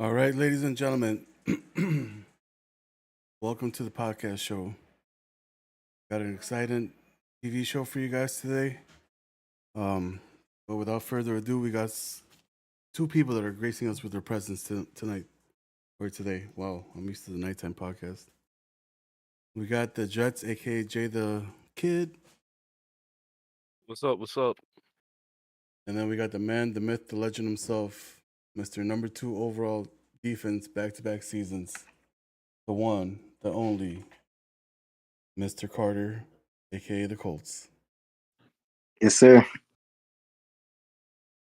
All right, ladies and gentlemen, welcome to the podcast show. Got an exciting TV show for you guys today. But without further ado, we got two people that are gracing us with their presence tonight or today. Wow, I'm used to the nighttime podcast. We got the Jets, aka Jay the Kid, What's up? What's up? and then we got the man, the myth, the legend himself, Mr. Number 2 overall defense, back-to-back seasons, the one, the only, Mr. Carter, aka the Colts. Yes, sir.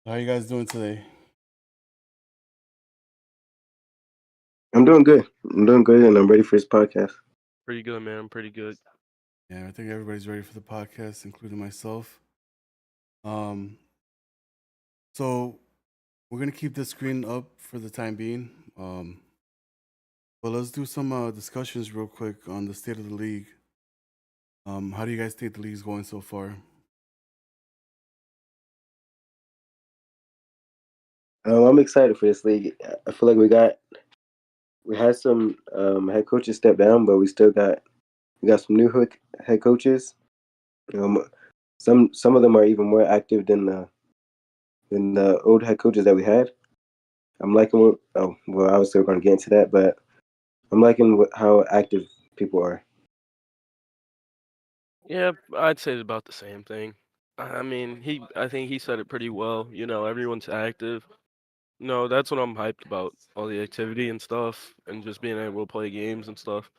How you guys doing today? I'm doing good. I'm doing good, and I'm ready for this podcast. Pretty good, man. Pretty good. Yeah, I think everybody's ready for the podcast, including myself. So we're gonna keep the screen up for the time being. But let's do some discussions real quick on the state of the league. How do you guys think the league's going so far? I'm excited for this league. I feel like we had some head coaches step down, but we got some new head coaches. Some of them are even more active than the old head coaches that we had. I'm liking. Obviously we're going to get into that, but I'm liking how active people are. Yeah, I'd say about the same thing. I mean, I think he said it pretty well. You know, everyone's active. No, that's what I'm hyped about. All the activity and stuff, and just being able to play games and stuff.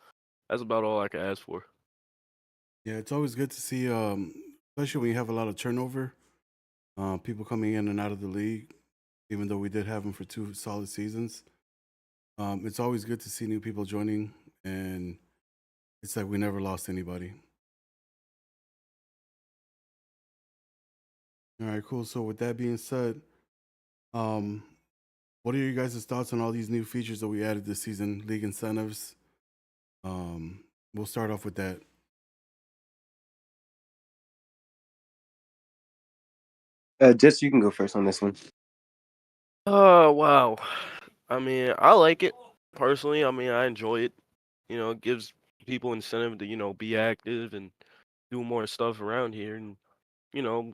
That's about all I can ask for. Yeah, it's always good to see, especially when you have a lot of turnover, people coming in and out of the league. Even though we did have them for 2 solid seasons, it's always good to see new people joining, and it's like we never lost anybody. All right, cool. So with that being said, um, what are you guys' thoughts on all these new features that we added this season? League incentives. We'll start off with that. Just you can go first on this one. Oh, wow. I mean, I like it personally. I mean, I enjoy it. You know, it gives people incentive to, be active and do more stuff around here and, you know,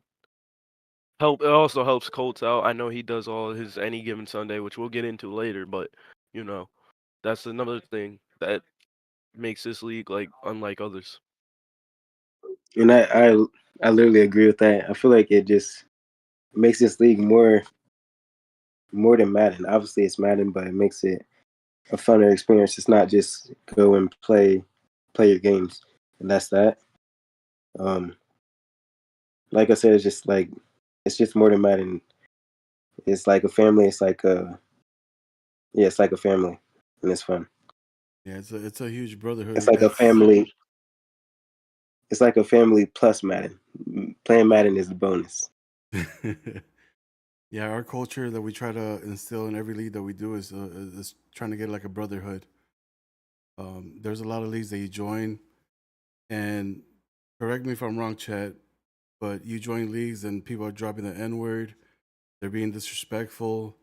help. It also helps Colts out. I know he does all his any given Sunday, which we'll get into later, but, you know, that's another thing that makes this league like unlike others. And I literally agree with that. I feel like it just makes this league more than Madden. Obviously, it's Madden, but it makes it a funner experience. It's not just go and play your games, and that's that. Um, like I said, it's just more than Madden. It's like a family. It's like a family, and it's fun. Yeah, it's a huge brotherhood. It's like a family. It's like a family plus Madden. Playing Madden is the bonus. Yeah, our culture that we try to instill in every league that we do is trying to get like a brotherhood. There's a lot of leagues that you join, and correct me if I'm wrong, Chad, but you join leagues and people are dropping the N word, they're being disrespectful.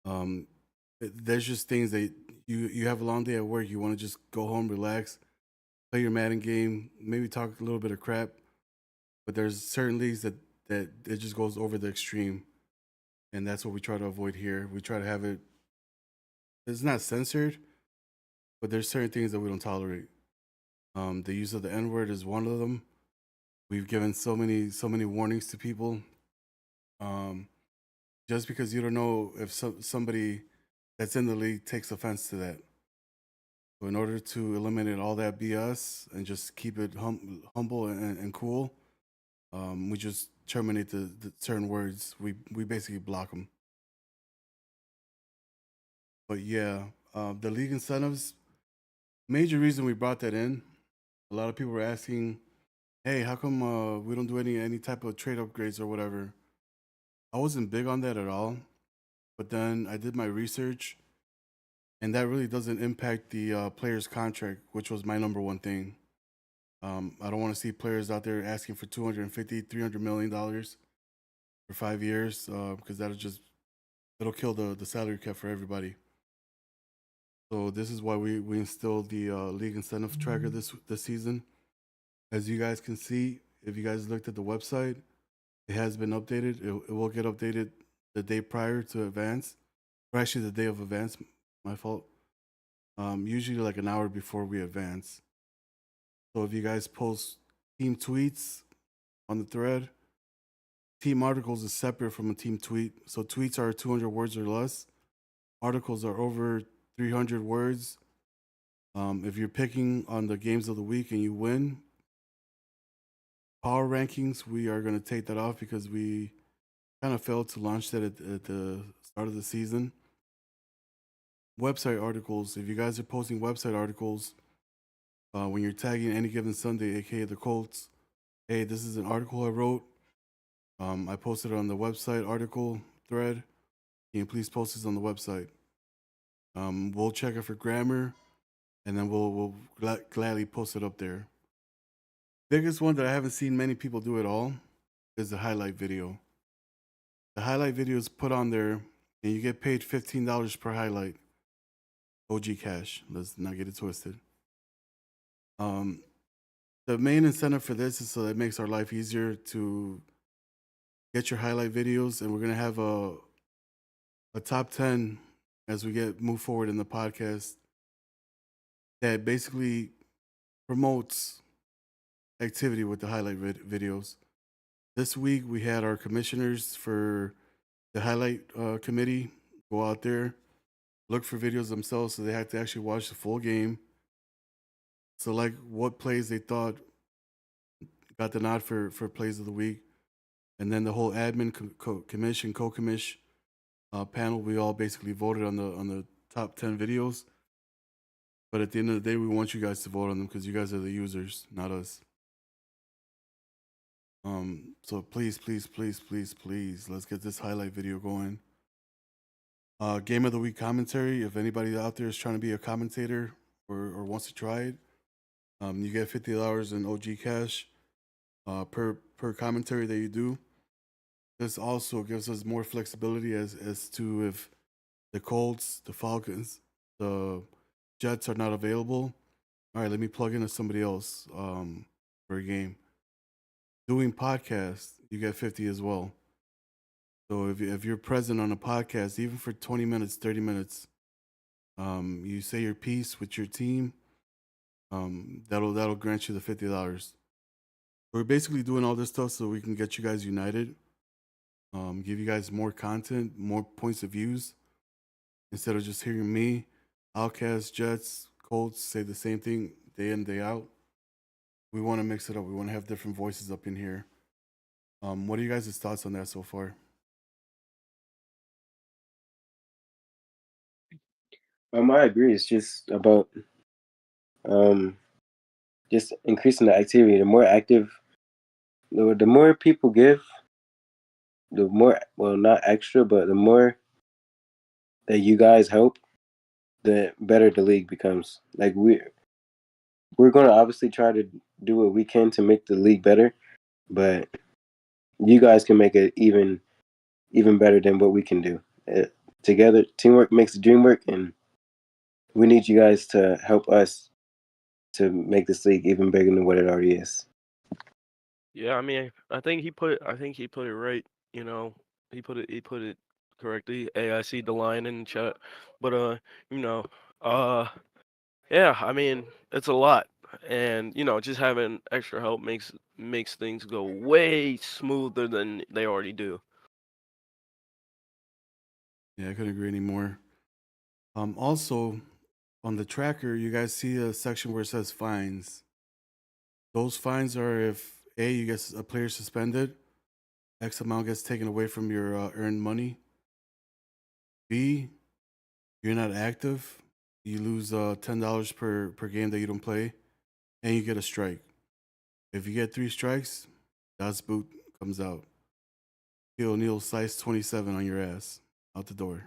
There's just things that you have a long day at work, you want to just go home, relax, play your Madden game, maybe talk a little bit of crap, but there's certain leagues that it just goes over the extreme, and that's what we try to avoid here. We try to have it. It's not censored, but there's certain things that we don't tolerate. The use of the N word is one of them. We've given so many warnings to people. Um, just because you don't know if somebody that's in the league takes offense to that. So in order to eliminate all that BS and just keep it humble and cool, we just terminate the certain words. We basically block them. But yeah, the league incentives. Major reason we brought that in. A lot of people were asking, "Hey, how come we don't do any type of trade upgrades or whatever?" I wasn't big on that at all. But then I did my research, and that really doesn't impact the player's contract, which was my number one thing. I don't want to see players out there asking for 250, $300 million for 5 years because it'll kill the salary cap for everybody. So this is why we instilled the league incentive tracker this season. As you guys can see, if you guys looked at the website, it has been updated. It will get updated the day prior to advance, or actually the day of advance. My fault. Usually like an hour before we advance. So if you guys post team tweets on the thread, team articles is separate from a team tweet. So tweets are 200 words or less. Articles are over 300 words. If you're picking on the games of the week and you win, power rankings, we are going to take that off because we kind of failed to launch that at the start of the season. Website articles, if you guys are posting website articles, when you're tagging any given Sunday, aka the Colts, hey, this is an article I wrote. I posted it on the website article thread. Can you please post this on the website? We'll check it for grammar, and then we'll gladly post it up there. Biggest one that I haven't seen many people do at all is the highlight video. The highlight video is put on there, and you get paid $15 per highlight. OG cash. Let's not get it twisted. The main incentive for this is so that it makes our life easier to get your highlight videos, and we're gonna have a top 10 as we move forward in the podcast that basically promotes activity with the highlight videos. This week we had our commissioners for the highlight committee go out there, look for videos themselves, so they have to actually watch the full game, select what plays they thought got the nod for plays of the week, and then the whole admin commission co-commish panel, we all basically voted on the top 10 videos. But at the end of the day, we want you guys to vote on them because you guys are the users, not us. So please, please, please, please, please, let's get this highlight video going. Game of the week commentary. If anybody out there is trying to be a commentator or wants to try it, you get $50 in OG cash per commentary that you do. This also gives us more flexibility as to if the Colts, the Falcons, the Jets are not available. All right, let me plug into somebody else for a game. Doing podcasts, you get 50 as well. So if you're present on a podcast, even for 20 minutes, 30 minutes, you say your piece with your team, that'll grant you the $50. We're basically doing all this stuff so we can get you guys united, give you guys more content, more points of views, instead of just hearing me, Outcast, Jets, Colts say the same thing day in, day out. We want to mix it up. We want to have different voices up in here. What are you guys' thoughts on that so far? I agree. It's just about just increasing the activity. The more active, the more people give, the more, well, not extra, but the more that you guys help, the better the league becomes. Like we're gonna obviously try to do what we can to make the league better, but you guys can make it even better than what we can do. Together, teamwork makes the dream work, and we need you guys to help us to make this league even bigger than what it already is. Yeah, I mean, I think he put it right. You know, he put it correctly. Hey, I see the line in the chat, but you know, uh, yeah, I mean, it's a lot, and just having extra help makes things go way smoother than they already do. Yeah, I couldn't agree anymore. Also, on the tracker, you guys see a section where it says fines. Those fines are if A, you get a player suspended, X amount gets taken away from your earned money. B, you're not active, you lose $10 per game that you don't play, and you get a strike. If you get 3 strikes, Dot's boot comes out. O'Neal slice 27 on your ass out the door.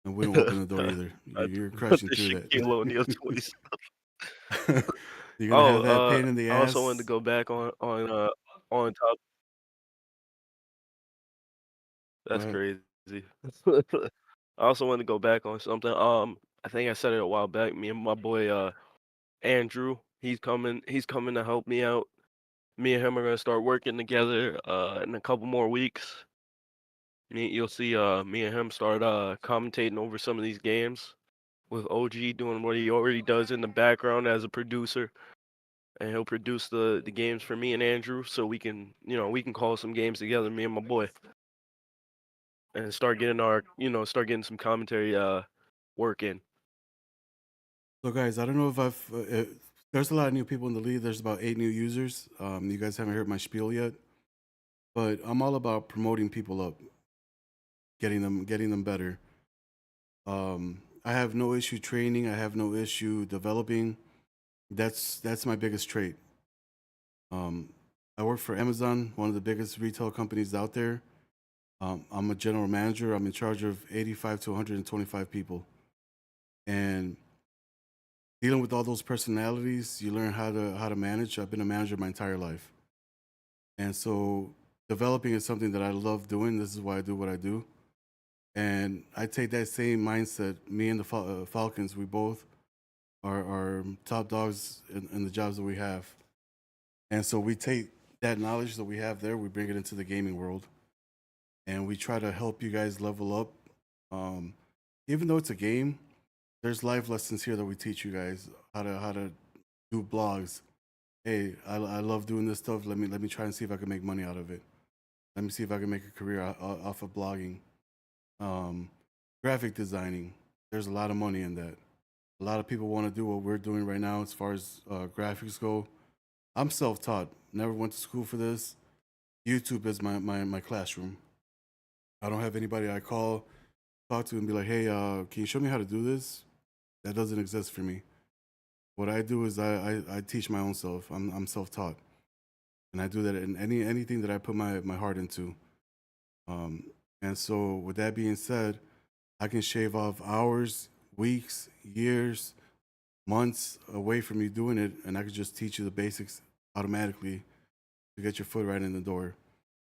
And we don't open the door either. I You're put crushing the through Shaquille O'Neal tweets. that. You're gonna Oh, have that pain in the I also wanted to ass. go back on top. Go That's ahead. crazy. I also wanted to go back on something. I think I said it a while back. Me and my boy Andrew, he's coming. He's coming to help me out. Me and him are gonna start working together in a couple more weeks. You'll see me and him start commentating over some of these games with OG doing what he already does in the background as a producer, and he'll produce the games for me and Andrew, so we can we can call some games together, me and my boy, and start getting our start getting some commentary work in. So, guys, I don't know if there's a lot of new people in the league. There's about 8 new users. You guys haven't heard my spiel yet, but I'm all about promoting people up, getting them better. I have no issue training. I have no issue developing. That's my biggest trait. Um, I work for Amazon, one of the biggest retail companies out there. I'm a general manager. I'm in charge of 85 to 125 people, and dealing with all those personalities, you learn how to manage. I've been a manager my entire life, and so developing is something that I love doing. This is why I do what I do, and I take that same mindset. Me and the Falcons, we both are top dogs in the jobs that we have, and so we take that knowledge that we have there, we bring it into the gaming world, and we try to help you guys level up. Um, Even though it's a game, there's life lessons here that we teach you guys how to do blogs. Hey, I love doing this stuff. Let me try and see if I can make money out of it. Let me see if I can make a career off of blogging. Um, Graphic designing. There's a lot of money in that. A lot of people want to do what we're doing right now as far as graphics go. I'm self-taught. Never went to school for this. YouTube is my classroom. I don't have anybody I talk to and be like, hey, can you show me how to do this? That doesn't exist for me. What I do is I teach my own self. I'm self-taught, and I do that in anything that I put my heart into. Um, and so, with that being said, I can shave off hours, weeks, years, months away from you doing it, and I could just teach you the basics automatically to get your foot right in the door.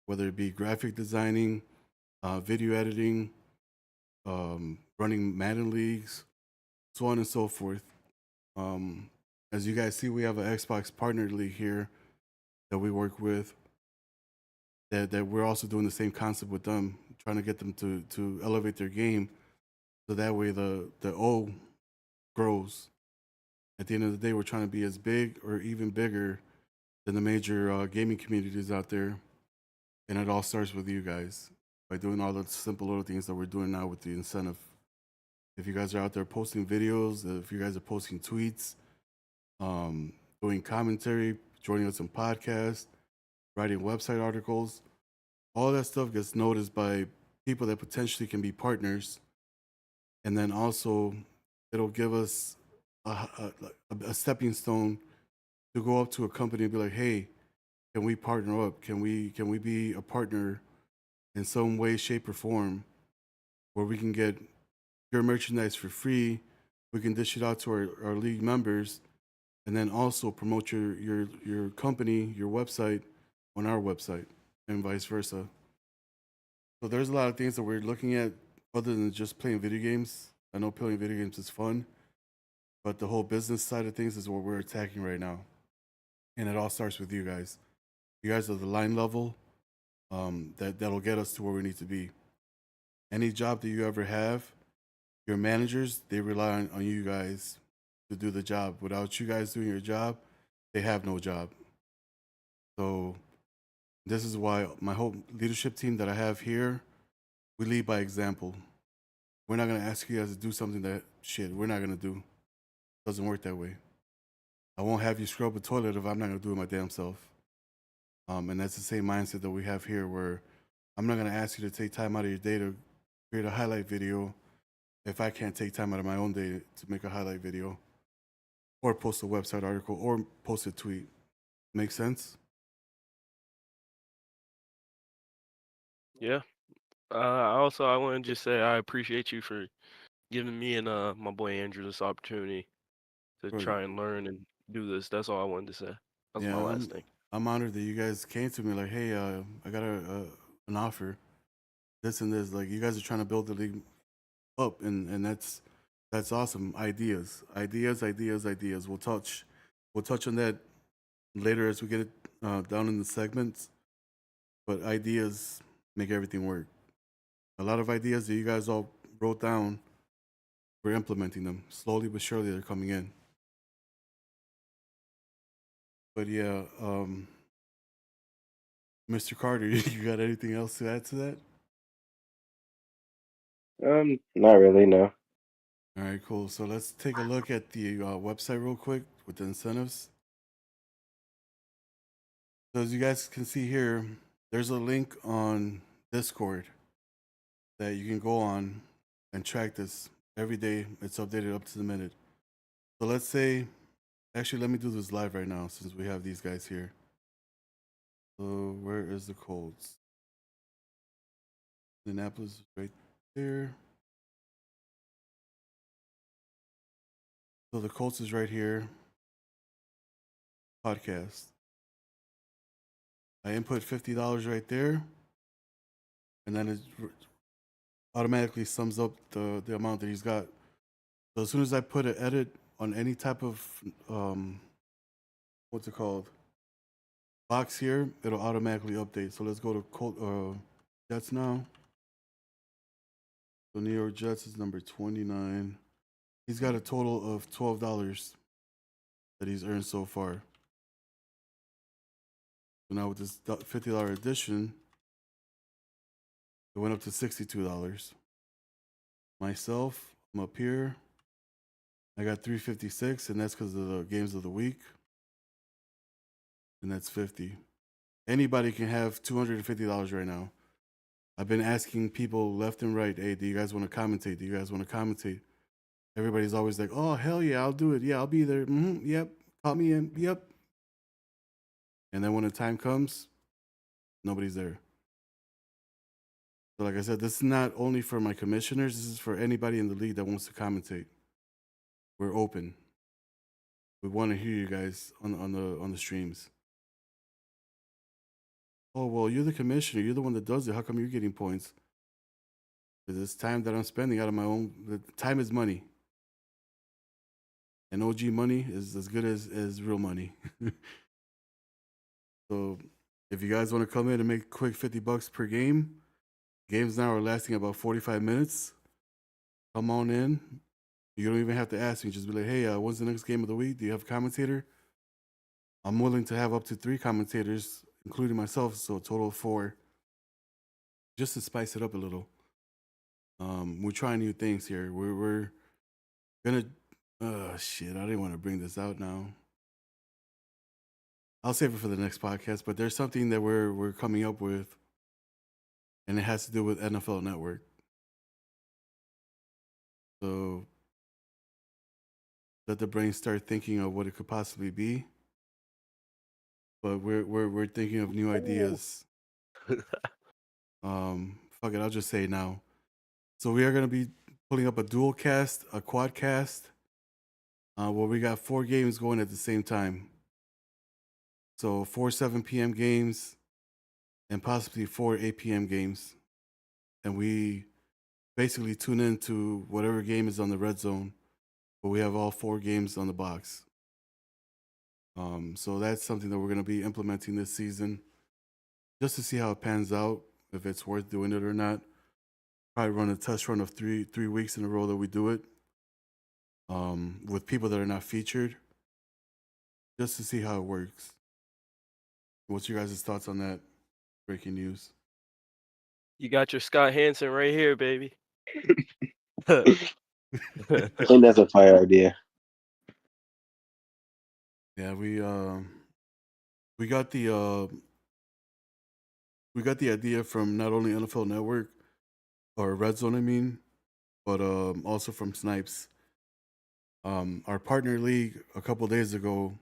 Whether it be graphic designing, video editing, running Madden leagues, so on and so forth. Um, as you guys see, we have an Xbox partner league here that we work with. That we're also doing the same concept with them, trying to get them to elevate their game, so that way the O grows. At the end of the day, we're trying to be as big or even bigger than the major gaming communities out there, and it all starts with you guys by doing all the simple little things that we're doing now with the incentive. If you guys are out there posting videos, if you guys are posting tweets, um, doing commentary, joining us on podcasts, writing website articles, all that stuff gets noticed by people that potentially can be partners. And then also, it'll give us a stepping stone to go up to a company and be like, hey, can we partner up? Can we be a partner in some way, shape, or form where we can get your merchandise for free? We can dish it out to our league members, and then also promote your company, your website on our website, and vice versa. So there's a lot of things that we're looking at other than just playing video games. I know playing video games is fun, but the whole business side of things is what we're attacking right now. And it all starts with you guys. You guys are the line level that'll get us to where we need to be. Any job that you ever have, your managers, they rely on you guys to do the job. Without you guys doing your job, they have no job. So this is why my whole leadership team that I have here, we lead by example. We're not gonna ask you guys to do something that we're not gonna do. Doesn't work that way. I won't have you scrub a toilet if I'm not gonna do it my damn self. And that's the same mindset that we have here, where I'm not gonna ask you to take time out of your day to create a highlight video if I can't take time out of my own day to make a highlight video or post a website article or post a tweet. Make sense? Yeah. I want to just say I appreciate you for giving me and my boy Andrew this opportunity to Or, try and learn and do this. That's all I wanted to say. That's yeah, my last thing. I'm honored that you guys came to me like, hey, I got an offer, this and this. Like, you guys are trying to build the league up, and that's awesome. Ideas. We'll touch on that later as we get it down in the segments. But ideas make everything work. A lot of ideas that you guys all wrote down, we're implementing them slowly but surely. They're coming in. But yeah, Mr. Carter, you got anything else to add to that? Not really, no. All right, cool. So let's take a look at the website real quick with the incentives. So as you guys can see here, there's a link on Discord that you can go on and track this every day. It's updated up to the minute. So let's say, actually, let me do this live right now since we have these guys here. So where is the Colts? Indianapolis is right there. So the Colts is right here. Podcast. I input $50 right there, and then it automatically sums up the amount that he's got. So as soon as I put an edit on any type of what's it called, box here, it'll automatically update. So let's go to Jets now. So New York Jets is number 29. He's got a total of $12 that he's earned so far. So now with this $50 addition, it went up to $62. Myself, I'm up here. I got 356, and that's because of the games of the week. And that's 50. Anybody can have $250 right now. I've been asking people left and right, hey, do you guys want to commentate? Do you guys want to commentate? Everybody's always like, oh, hell yeah, I'll do it. Yeah, I'll be there. Yep. Call me in. Yep. And then when the time comes, nobody's there. So like I said, this is not only for my commissioners. This is for anybody in the league that wants to commentate. We're open. We want to hear you guys on the streams. Oh, well, you're the commissioner. You're the one that does it. How come you're getting points? Because it's time that I'm spending out of my own. The time is money. And OG money is as good as real money. So if you guys want to come in and make quick $50 per game, games now are lasting about 45 minutes. Come on in. You don't even have to ask me. Just be like, hey, when's the next game of the week? Do you have a commentator? I'm willing to have up to 3 commentators, including myself, so a total of 4, just to spice it up a little. We're trying new things here. We're gonna. Shit! I didn't want to bring this out now. I'll save it for the next podcast. But there's something that we're coming up with, and it has to do with NFL Network. So let the brain start thinking of what it could possibly be. But we're thinking of new ideas. Fuck it, I'll just say it now. So we are gonna be putting up a dual cast, a quad cast, where we got 4 games going at the same time. So 4 7 p.m. games and possibly 4 8 p.m. games. And we basically tune into whatever game is on the red zone, but we have all 4 games on the box. So that's something that we're going to be implementing this season just to see how it pans out, if it's worth doing it or not. Probably run a test run of three weeks in a row that we do it with people that are not featured, just to see how it works. What's your guys' thoughts on that breaking news? You got your Scott Hansen right here, baby. I think that's a fire idea. Yeah, we got the idea from not only NFL Network or Red Zone, I mean, but also from Snipes. Our partner league a couple days ago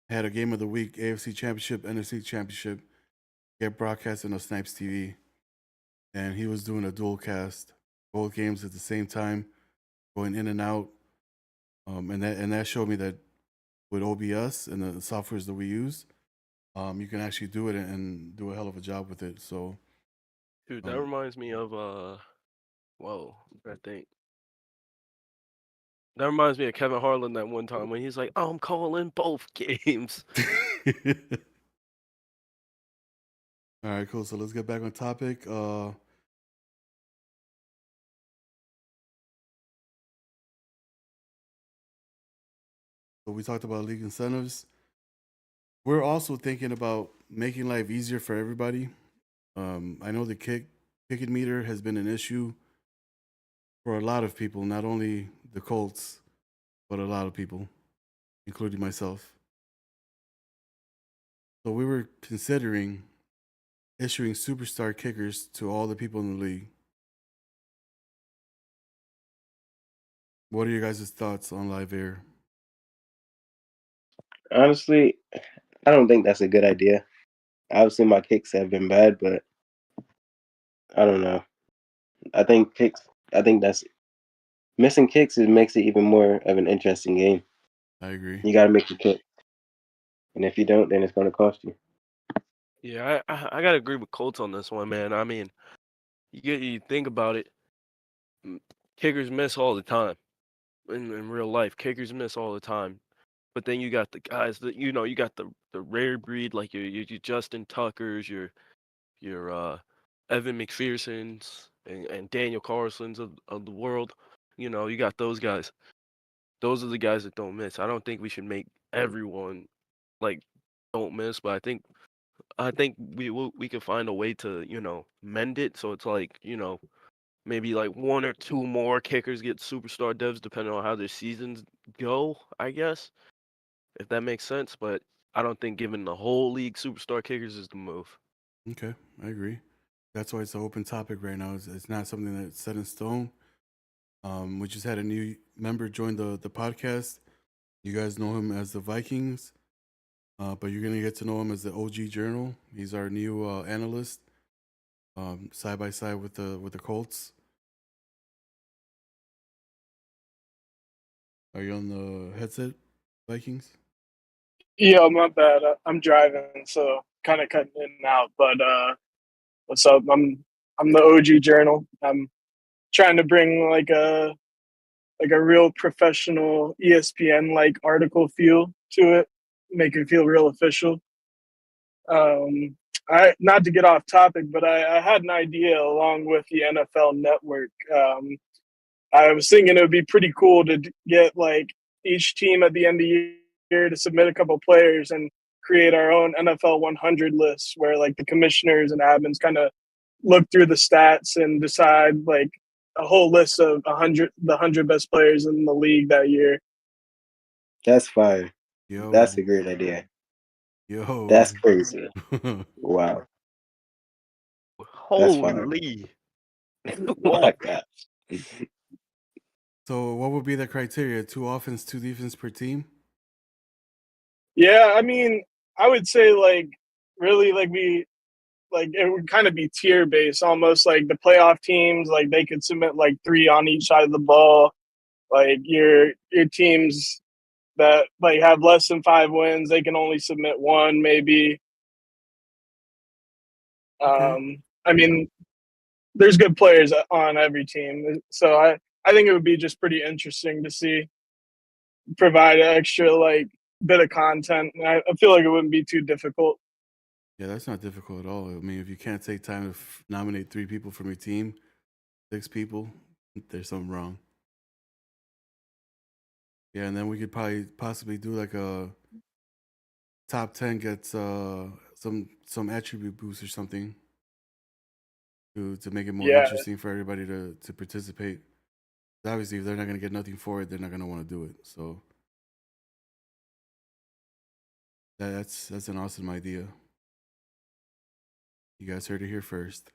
had a game of the week, AFC Championship, NFC Championship, get broadcast on Snipes TV, and he was doing a dual cast, both games at the same time, going in and out. And that showed me that with OBS and the softwares that we use, you can actually do it and do a hell of a job with it. So, Dude, that um, reminds me of whoa, I think. That reminds me of Kevin Harlan that one time when he's like, "I'm calling both games." all right, cool. So let's get back on topic. So we talked about league incentives. We're also thinking about making life easier for everybody. I know the ticket meter has been an issue for a lot of people, not only the Colts, but a lot of people, including myself. So we were considering issuing superstar kickers to all the people in the league. What are your guys' thoughts on live air? Honestly, I don't think that's a good idea. Obviously, my kicks have been bad, but I don't know. I think kicks. I think that's missing kicks. It makes it even more of an interesting game. I agree. You got to make the kick, and if you don't, then it's going to cost you. Yeah, I gotta agree with Colts on this one, man. I mean, you think about it, kickers miss all the time in real life. Kickers miss all the time. But then you got the guys that you got the rare breed like your Justin Tuckers, your Evan McPhersons and Daniel Carlsons of the world. You got those guys. Those are the guys that don't miss. I don't think we should make everyone like don't miss, but I think we could find a way to mend it so it's like maybe like one or two more kickers get superstar devs depending on how their seasons go. I guess if that makes sense, but I don't think giving the whole league superstar kickers is the move. Okay, I agree. That's why it's an open topic right now. It's not something that's set in stone. We just had a new member join the podcast. You guys know him as the Vikings, but you're gonna get to know him as the OG Journal. He's our new analyst, side by side with the Colts. Are you on the headset, Vikings? Yeah, my bad. I'm driving, so kind of cutting in and out. But what's up? I'm the OG Journal. I'm trying to bring like a real professional ESPN like article feel to it, make it feel real official. I not to get off topic, but I had an idea along with the NFL Network. I was thinking it would be pretty cool to get like each team at the end of the year to submit a couple players and create our own NFL 100 lists where like the commissioners and admins kind of look through the stats and decide like a whole list of the 100 best players in the league that year. That's fire. That's Yo, a great idea. yo. That's crazy. Wow, that's fire. Holy. My Whoa. God. So, what would be the criteria? Two offense, two defense per team. Yeah, I mean, I would say like really like it would kind of be tier based almost like the playoff teams like they could submit like three on each side of the ball, like your teams that like have less than 5 wins they can only submit one maybe. Okay. I mean there's good players on every team, so I think it would be just pretty interesting to see, provide an extra like bit of content. I feel like it wouldn't be too difficult. Yeah, that's not difficult at all. I mean, if you can't take time to nominate three people from your team, six people, there's something wrong. Yeah, and then we could probably possibly do like a top 10 gets some attribute boost or something. to make it more Yeah, interesting for everybody to participate. Obviously, if they're not going to get nothing for it, they're not going to want to do it. So that's an awesome idea. You guys heard it here first.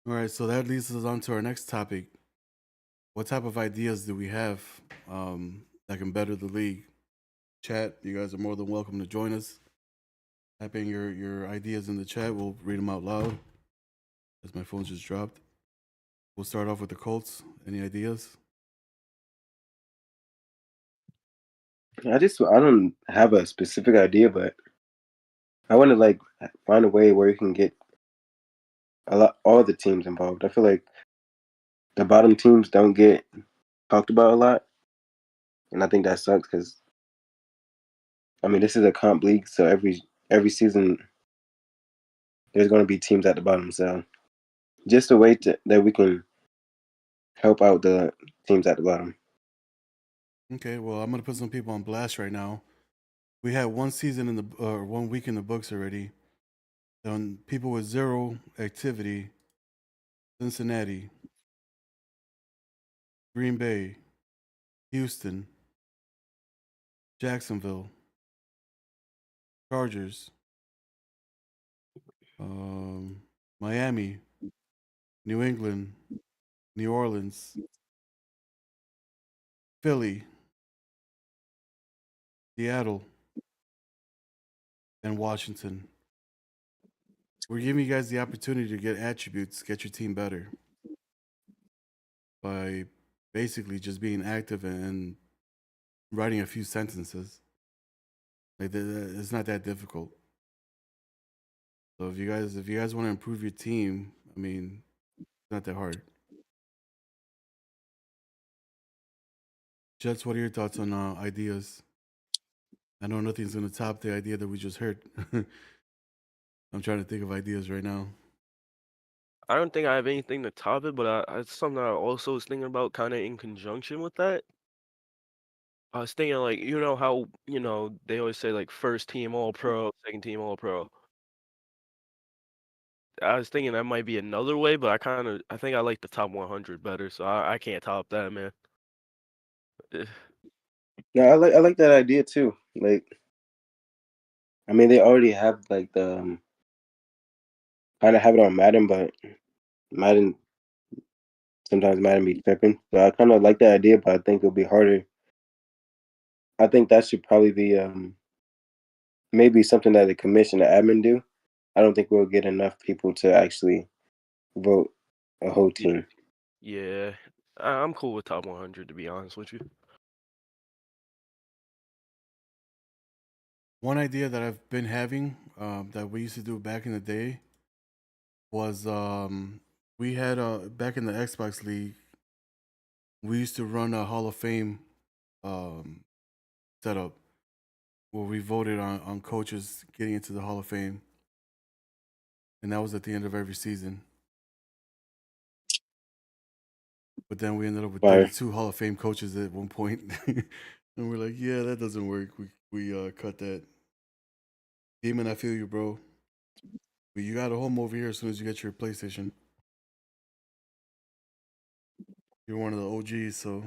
All right, so that leads us on to our next topic. What type of ideas do we have that can better the league? Chat, you guys are more than welcome to join us. Type in your ideas in the chat. We'll read them out loud as my phone just dropped. We'll start off with the Colts. Any ideas? I don't have a specific idea, but I want to like find a way where you can get all the teams involved. I feel like the bottom teams don't get talked about a lot, and I think that sucks because I mean this is a comp league, so every season there's going to be teams at the bottom. So just a way that we can help out the teams at the bottom. Okay, well, I'm gonna put some people on blast right now. We had one season in the 1 week in the books already. And people with zero activity: Cincinnati, Green Bay, Houston, Jacksonville, Chargers, Miami, New England, New Orleans, Philly, Seattle, and Washington. We're giving you guys the opportunity to get attributes, get your team better by basically just being active and writing a few sentences. Like it's not that difficult. So if you guys want to improve your team, I mean, it's not that hard. Jets, what are your thoughts on ideas? I know nothing's gonna top the idea that we just heard. I'm trying to think of ideas right now. I don't think I have anything to top it, but it's something I also was thinking about kind of in conjunction with that. I was thinking like, you know how, they always say like first team all pro, second team all pro. I was thinking that might be another way, but I think I like the top 100 better, so I can't top that, man. Eh, Yeah, I like that idea too. Like, I mean, they already have like the kind of have it on Madden, but Madden sometimes Madden be tripping. So I kind of like that idea, but I think it'll be harder. I think that should probably be maybe something that the commission, the admin do. I don't think we'll get enough people to actually vote a whole Yeah, team. yeah. I'm cool with top 100 to be honest with you. One idea that I've been having that we used to do back in the day was we had back in the Xbox League, we used to run a Hall of Fame um, setup where we voted on coaches getting into the Hall of Fame, and that was at the end of every season. But then we ended up with Fire. 32 Hall of Fame coaches at one point, and we're like, yeah, that doesn't work. We cut that. Demon, I feel you, bro. But you got a home over here as soon as you get your PlayStation. You're one of the OGs, so.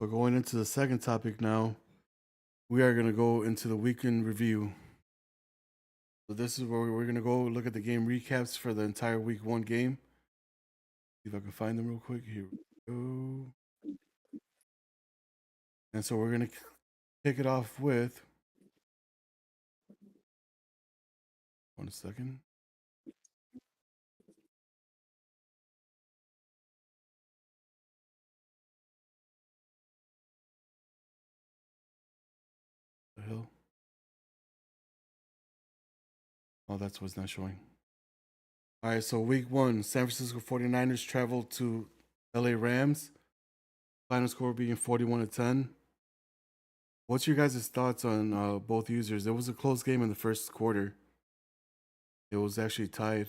But going into the second topic now, we are going to go into the weekend review. So this is where we're going to go look at the game recaps for the entire week 1 game. See if I can find them real quick. Here we go. And so we're going to kick it off with. 1 second. The hell? Oh, that's what's not showing. All right, so week 1, San Francisco 49ers travel to LA Rams. Final score being 41-10. What's your guys' thoughts on both users? It was a close game in the first quarter. It was actually tied.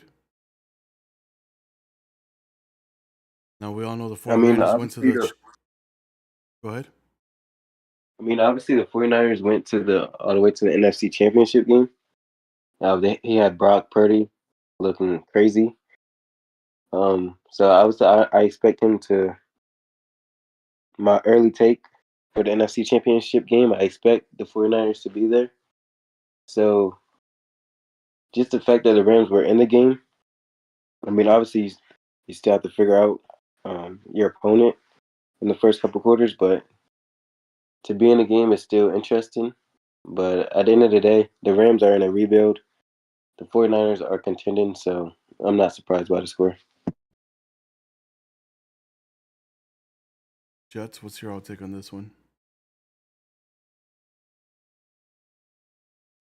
Now we all know the I mean, 49ers went to obviously the. Go ahead. I mean, obviously the 49ers went to all the way to the NFC Championship game. He had Brock Purdy looking crazy. So I expect him to my early take for the NFC Championship game. I expect the 49ers to be there. So just the fact that the Rams were in the game, I mean, obviously you still have to figure out your opponent in the first couple quarters, but to be in the game is still interesting. But at the end of the day, the Rams are in a rebuild. The 49ers are contending, so I'm not surprised by the score. Jets, what's your take on this one?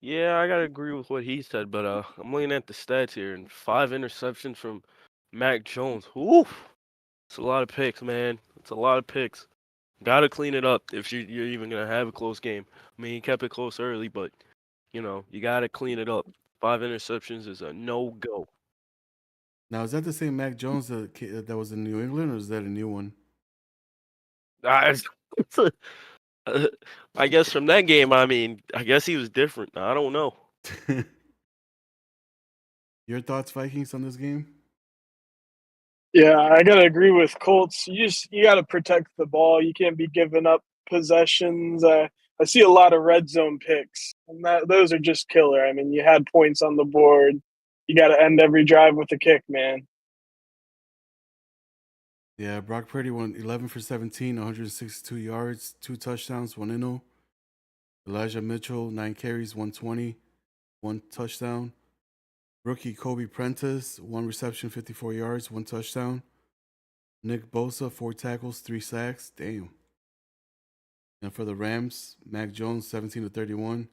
Yeah, I gotta agree with what he said, but I'm looking at the stats here, and 5 interceptions from Mac Jones. Oof, it's a lot of picks, man. It's a lot of picks. Gotta clean it up if you're even gonna have a close game. I mean, he kept it close early, but you gotta clean it up. 5 interceptions is a no go. Now, is that the same Mac Jones that was in New England, or is that a new one? I guess from that game, I mean, I guess he was different. I don't know. Your thoughts, Vikings, on this game? Yeah, I gotta agree with Colts. You gotta protect the ball. You can't be giving up possessions. I see a lot of red zone picks, and those are just killer. I mean, you had points on the board. You got to end every drive with a kick, man. Yeah, Brock Purdy went 11 for 17, 162 yards, 2 touchdowns, 1 inno. Elijah Mitchell, 9 carries, 120, 1 touchdown. Rookie Kobe Prentice, 1 reception, 54 yards, 1 touchdown. Nick Bosa, 4 tackles, 3 sacks. Damn. And for the Rams, Mac Jones, 17 to 31,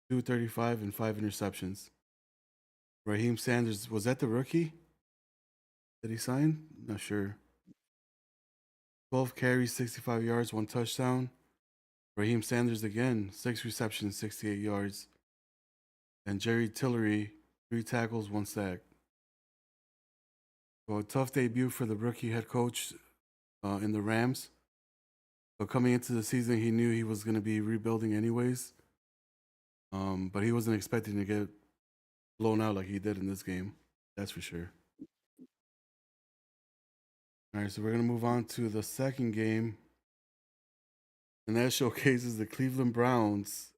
235, and 5 interceptions. Raheem Sanders, was that the rookie that he signed? Not sure. 12 carries, 65 yards, 1 touchdown. Raheem Sanders again, 6 receptions, 68 yards. And Jerry Tillery, 3 tackles, 1 sack. So a tough debut for the rookie head coach in the Rams. But coming into the season, he knew he was going to be rebuilding anyways. But he wasn't expecting to get blown out like he did in this game. That's for sure. All right, so we're going to move on to the second game. And that showcases the Cleveland Browns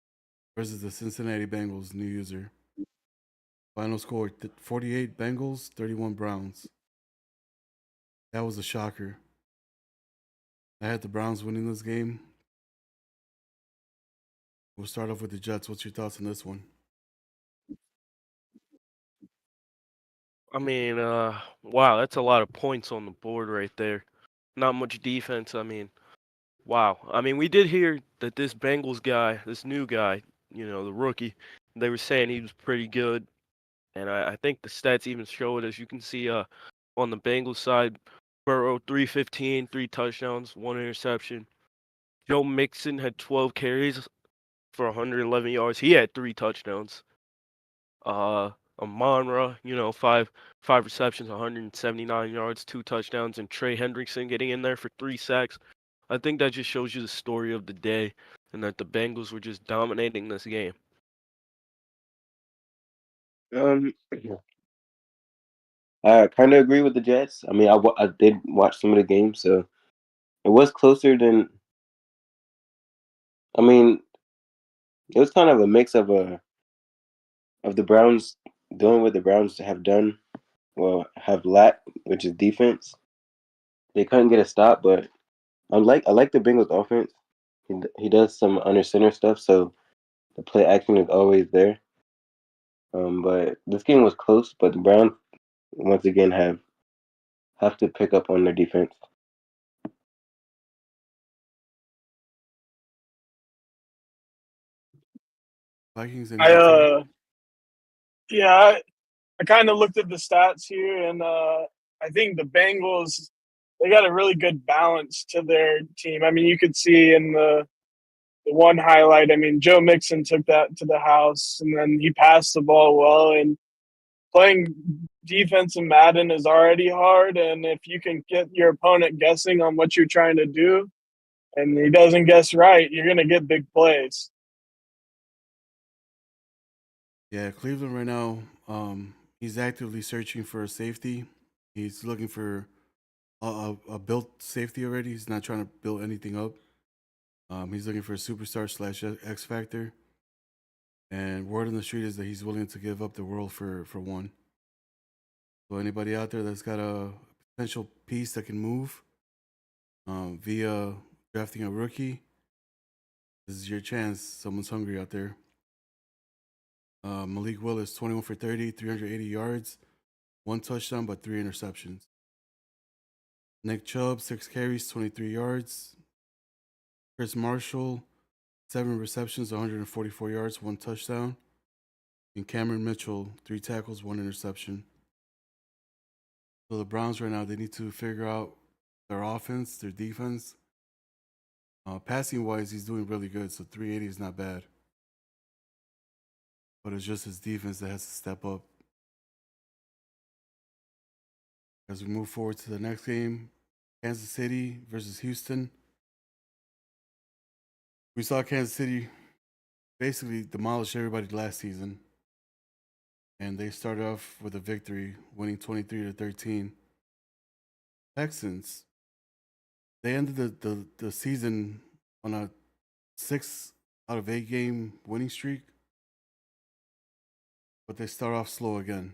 versus the Cincinnati Bengals, new user. Final score 48 Bengals, 31 Browns. That was a shocker. I had the Browns winning this game. We'll start off with the Jets. What's your thoughts on this one? I mean, wow, that's a lot of points on the board right there. Not much defense. I mean, wow. I mean, we did hear that this Bengals guy, this new guy, the rookie, they were saying he was pretty good. And I think the stats even show it. As you can see on the Bengals side, Burrow, 315, 3 touchdowns, 1 interception. Joe Mixon had 12 carries for 111 yards. He had 3 touchdowns. Amon-Ra, 5 receptions, 179 yards, 2 touchdowns, and Trey Hendrickson getting in there for 3 sacks. I think that just shows you the story of the day and that the Bengals were just dominating this game. I kind of agree with the Jets. I mean, I did watch some of the games, so it was closer than. I mean, it was kind of a mix of the Browns doing what the Browns have done, have lacked, which is defense. They couldn't get a stop, but I like the Bengals offense. He does some under center stuff, so the play action is always there. But this game was close, but the Browns once again have to pick up on their defense. Vikings, any thoughts on that? Yeah, I kind of looked at the stats here, and I think the Bengals, they got a really good balance to their team. I mean, you could see in the one highlight, I mean, Joe Mixon took that to the house, and then he passed the ball well. And playing defense in Madden is already hard, and if you can get your opponent guessing on what you're trying to do, and he doesn't guess right, you're going to get big plays. Yeah, Cleveland right now, he's actively searching for a safety. He's looking for a built safety already. He's not trying to build anything up. He's looking for a superstar slash X factor. And word on the street is that he's willing to give up the world for one. So anybody out there that's got a potential piece that can move via drafting a rookie, this is your chance. Someone's hungry out there. Malik Willis, 21 for 30, 380 yards, 1 touchdown, but 3 interceptions. Nick Chubb, 6 carries, 23 yards. Chris Marshall, 7 receptions, 144 yards, 1 touchdown. And Cameron Mitchell, 3 tackles, 1 interception. So the Browns right now, they need to figure out their offense, their defense. Passing wise, he's doing really good. So 380 is not bad. But it's just his defense that has to step up. As we move forward to the next game, Kansas City versus Houston. We saw Kansas City basically demolish everybody last season. And they started off with a victory, winning 23-13. Texans, they ended the season on a 6 out of 8 game winning streak, but they start off slow again.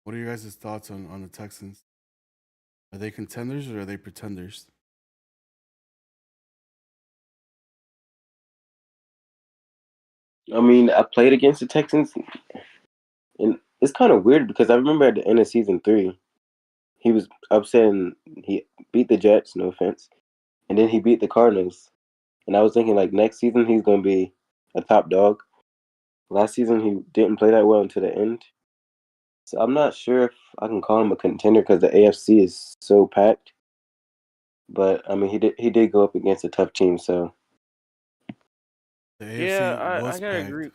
What are your guys' thoughts on the Texans? Are they contenders or are they pretenders? I mean, I played against the Texans, and it's kind of weird because I remember at the end of season 3, he was upset and he beat the Jets, no offense, and then he beat the Cardinals. And I was thinking, like, next season he's going to be a top dog. Last season he didn't play that well until the end. So I'm not sure if I can call him a contender because the AFC is so packed. But I mean, he did go up against a tough team, so The Yeah, AFC I was gotta packed. agree.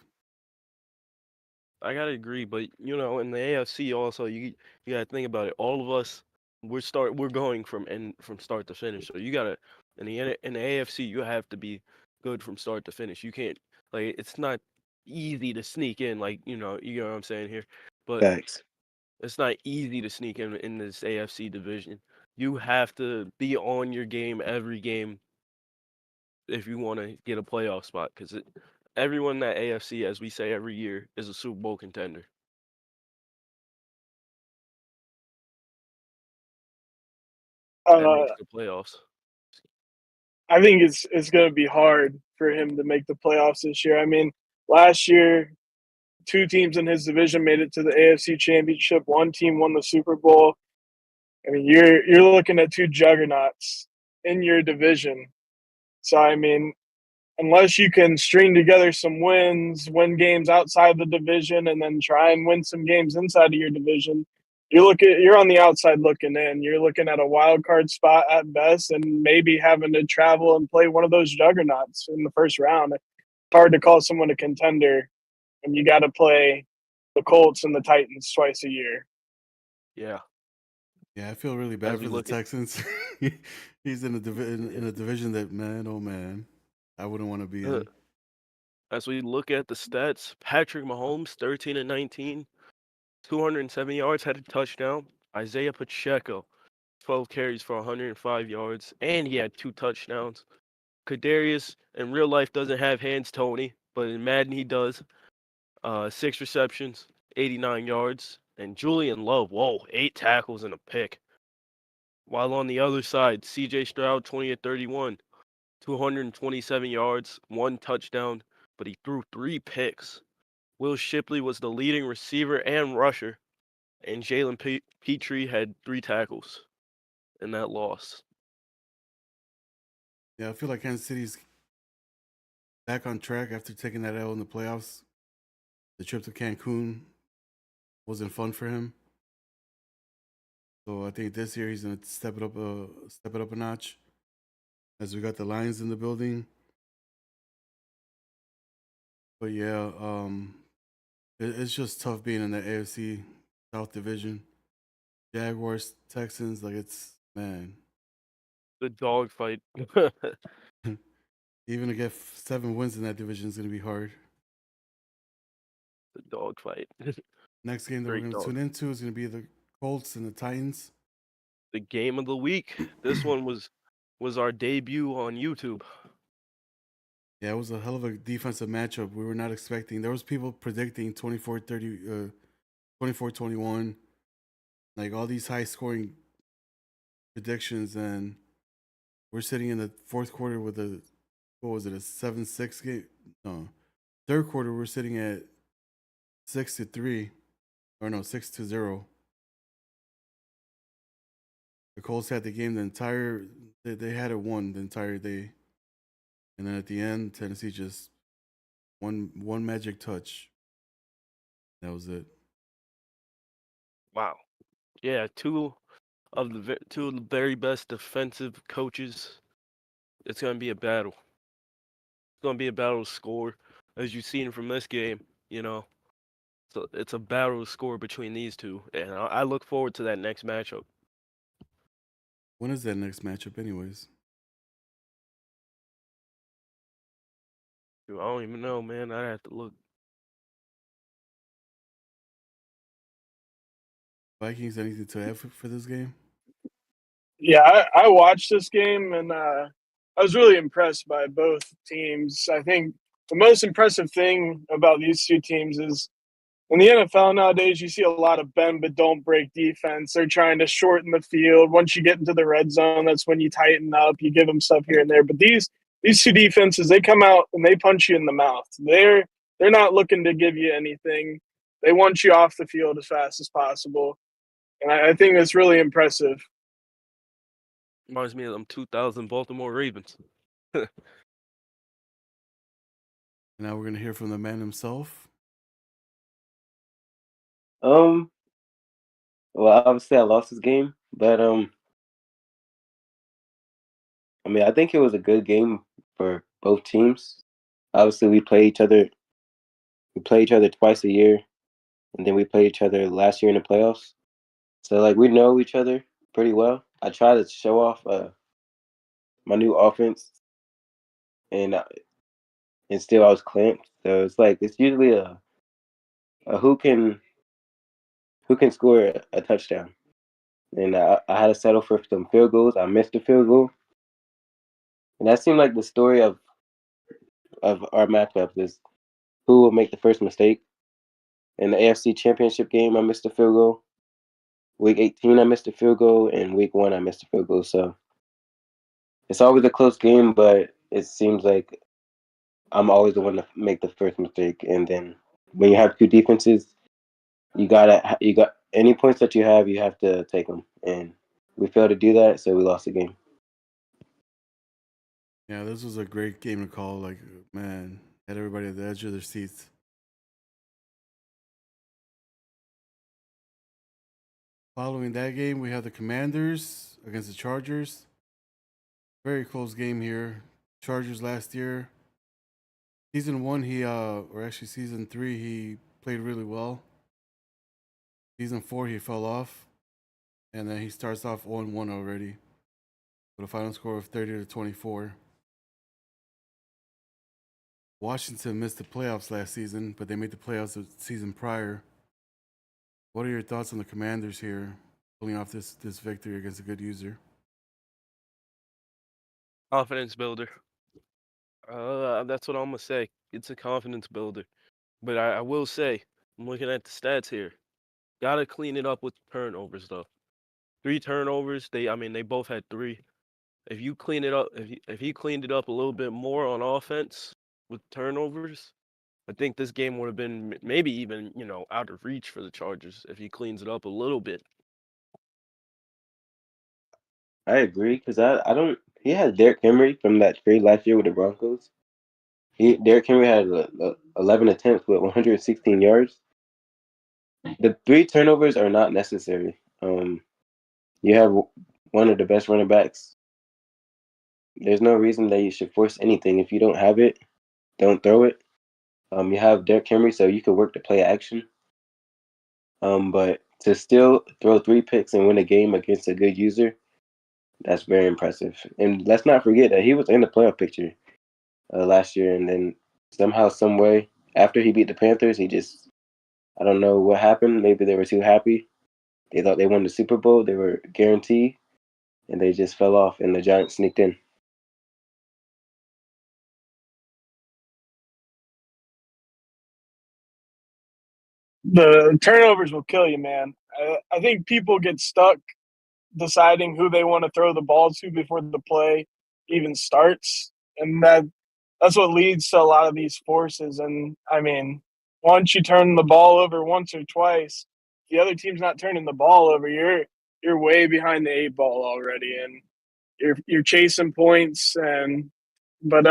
I gotta agree, but in the AFC also, you gotta think about it. All of us, we're going from start to finish. So you gotta in the AFC, you have to be good from start to finish. You can't like it's not easy to sneak in, like you know what I'm saying here, but facts. it's not easy to sneak in this AFC division. You have to be on your game every game if you want to get a playoff spot, because everyone in that AFC, as we say every year, is a Super Bowl contender. That Uh, makes the playoffs. I think it's going to be hard for him to make the playoffs this year. I mean, last year, 2 teams in his division made it to the AFC Championship. One team won the Super Bowl. I mean, you're looking at 2 juggernauts in your division. So I mean, unless you can string together some wins, win games outside the division, and then try and win some games inside of your division, you're on the outside looking in. You're looking at a wild card spot at best, and maybe having to travel and play one of those juggernauts in the first round. It's hard to call someone a contender when you got to play the Colts and the Titans twice a year. Yeah. Yeah, I feel really bad As for we the look at Texans. He's in a division that, man, oh man, I wouldn't want to be uh, in. as we look at the stats, Patrick Mahomes, 13 and 19, 270 yards, had a touchdown. Isaiah Pacheco, 12 carries for 105 yards, and he had 2 touchdowns. Kadarius in real life doesn't have hands, Tony, but in Madden he does. 6 receptions, 89 yards, and Julian Love, whoa, 8 tackles and a pick. While on the other side, CJ Stroud, 20 at 31, 227 yards, 1 touchdown, but he threw 3 picks. Will Shipley was the leading receiver and rusher, and Jalen Petrie had 3 tackles in that loss. Yeah, I feel like Kansas City's back on track after taking that L in the playoffs. The trip to Cancun wasn't fun for him. So I think this year he's gonna step it up a notch. As we got the Lions in the building. But yeah, it's just tough being in the AFC South Division. Jaguars, Texans, like it's man. The dog fight. Even to get 7 wins in that division is going to be hard. The dog fight. Next game that we're Great going to dog. tune into is going to be the Colts and the Titans. The game of the week. This one was our debut on YouTube. Yeah, it was a hell of a defensive matchup. We were not expecting. There was people predicting 24-30, 24-21, like all these high scoring predictions, and we're sitting in the fourth quarter with a, what was it, a 7-6 game? No, third quarter we're sitting at 6-3, or no, 6-0. The Colts had the game the entire. They had it won the entire day, and then at the end, Tennessee just one magic touch. That was it. Wow. Yeah, two of the very best defensive coaches. It's gonna be a battle. It's gonna be a battle to score, as you've seen from this game. So it's a battle to score between these two, and I look forward to that next matchup. When is that next matchup, anyways? Dude, I don't even know, man. I have to look. Vikings, anything to add for this game? Yeah, I watched this game and I was really impressed by both teams. I think the most impressive thing about these two teams is in the NFL nowadays, you see a lot of bend but don't break defense. They're trying to shorten the field. Once you get into the red zone, that's when you tighten up. You give them stuff here and there. But these two defenses, they come out and they punch you in the mouth. They're not looking to give you anything. They want you off the field as fast as possible, and I think that's really impressive. Reminds me of them 2000 Baltimore Ravens. Now we're gonna hear from the man himself. Well, obviously I lost this game, but I mean, I think it was a good game for both teams. Obviously, we play each other. We play each other twice a year, and then we play each other last year in the playoffs. So like we know each other pretty well. I try to show off my new offense, and still I was clamped. So it's like it's usually a who can score a touchdown, and I had to settle for some field goals. I missed a field goal, and that seemed like the story of our matchup is who will make the first mistake. In the AFC Championship game, I missed a field goal. Week 18, I missed a field goal, and Week 1, I missed a field goal. So it's always a close game, but it seems like I'm always the one to make the first mistake. And then when you have two defenses, you got any points that you have to take them. And we failed to do that, so we lost the game. Yeah, this was a great game to call. Like, man, had everybody at the edge of their seats. Following that game, we have the Commanders against the Chargers. Very close game here. Chargers last year. Season 1, or actually season 3, he played really well. Season 4, he fell off. And then he starts off 0-1 already with a final score of 30-24. Washington missed the playoffs last season, but they made the playoffs the season prior. What are your thoughts on the Commanders here, pulling off this victory against a good user? Confidence builder. That's what I'm gonna say. It's a confidence builder. But I will say, I'm looking at the stats here. Gotta clean it up with turnovers though. 3 turnovers. They both had 3. If you clean it up, if he cleaned it up a little bit more on offense with turnovers, I think this game would have been maybe even out of reach for the Chargers if he cleans it up a little bit. I agree because I don't. He has Derrick Henry from that trade last year with the Broncos. Derrick Henry had 11 attempts with 116 yards. The 3 turnovers are not necessary. You have one of the best running backs. There's no reason that you should force anything. If you don't have it, don't throw it. You have Derrick Henry, so you can work the play action. But to still throw 3 picks and win a game against a good user, That's very impressive. And let's not forget that he was in the playoff picture last year, and then somehow, some way, after he beat the Panthers, he just I don't know what happened. Maybe they were too happy. They thought they won the Super Bowl. They were guaranteed, and they just fell off, and the Giants sneaked in. The turnovers will kill you, man. I think people get stuck deciding who they want to throw the ball to before the play even starts, and that's what leads to a lot of these forces. And I mean, once you turn the ball over once or twice, the other team's not turning the ball over. You're way behind the eight ball already, and you're chasing points. And but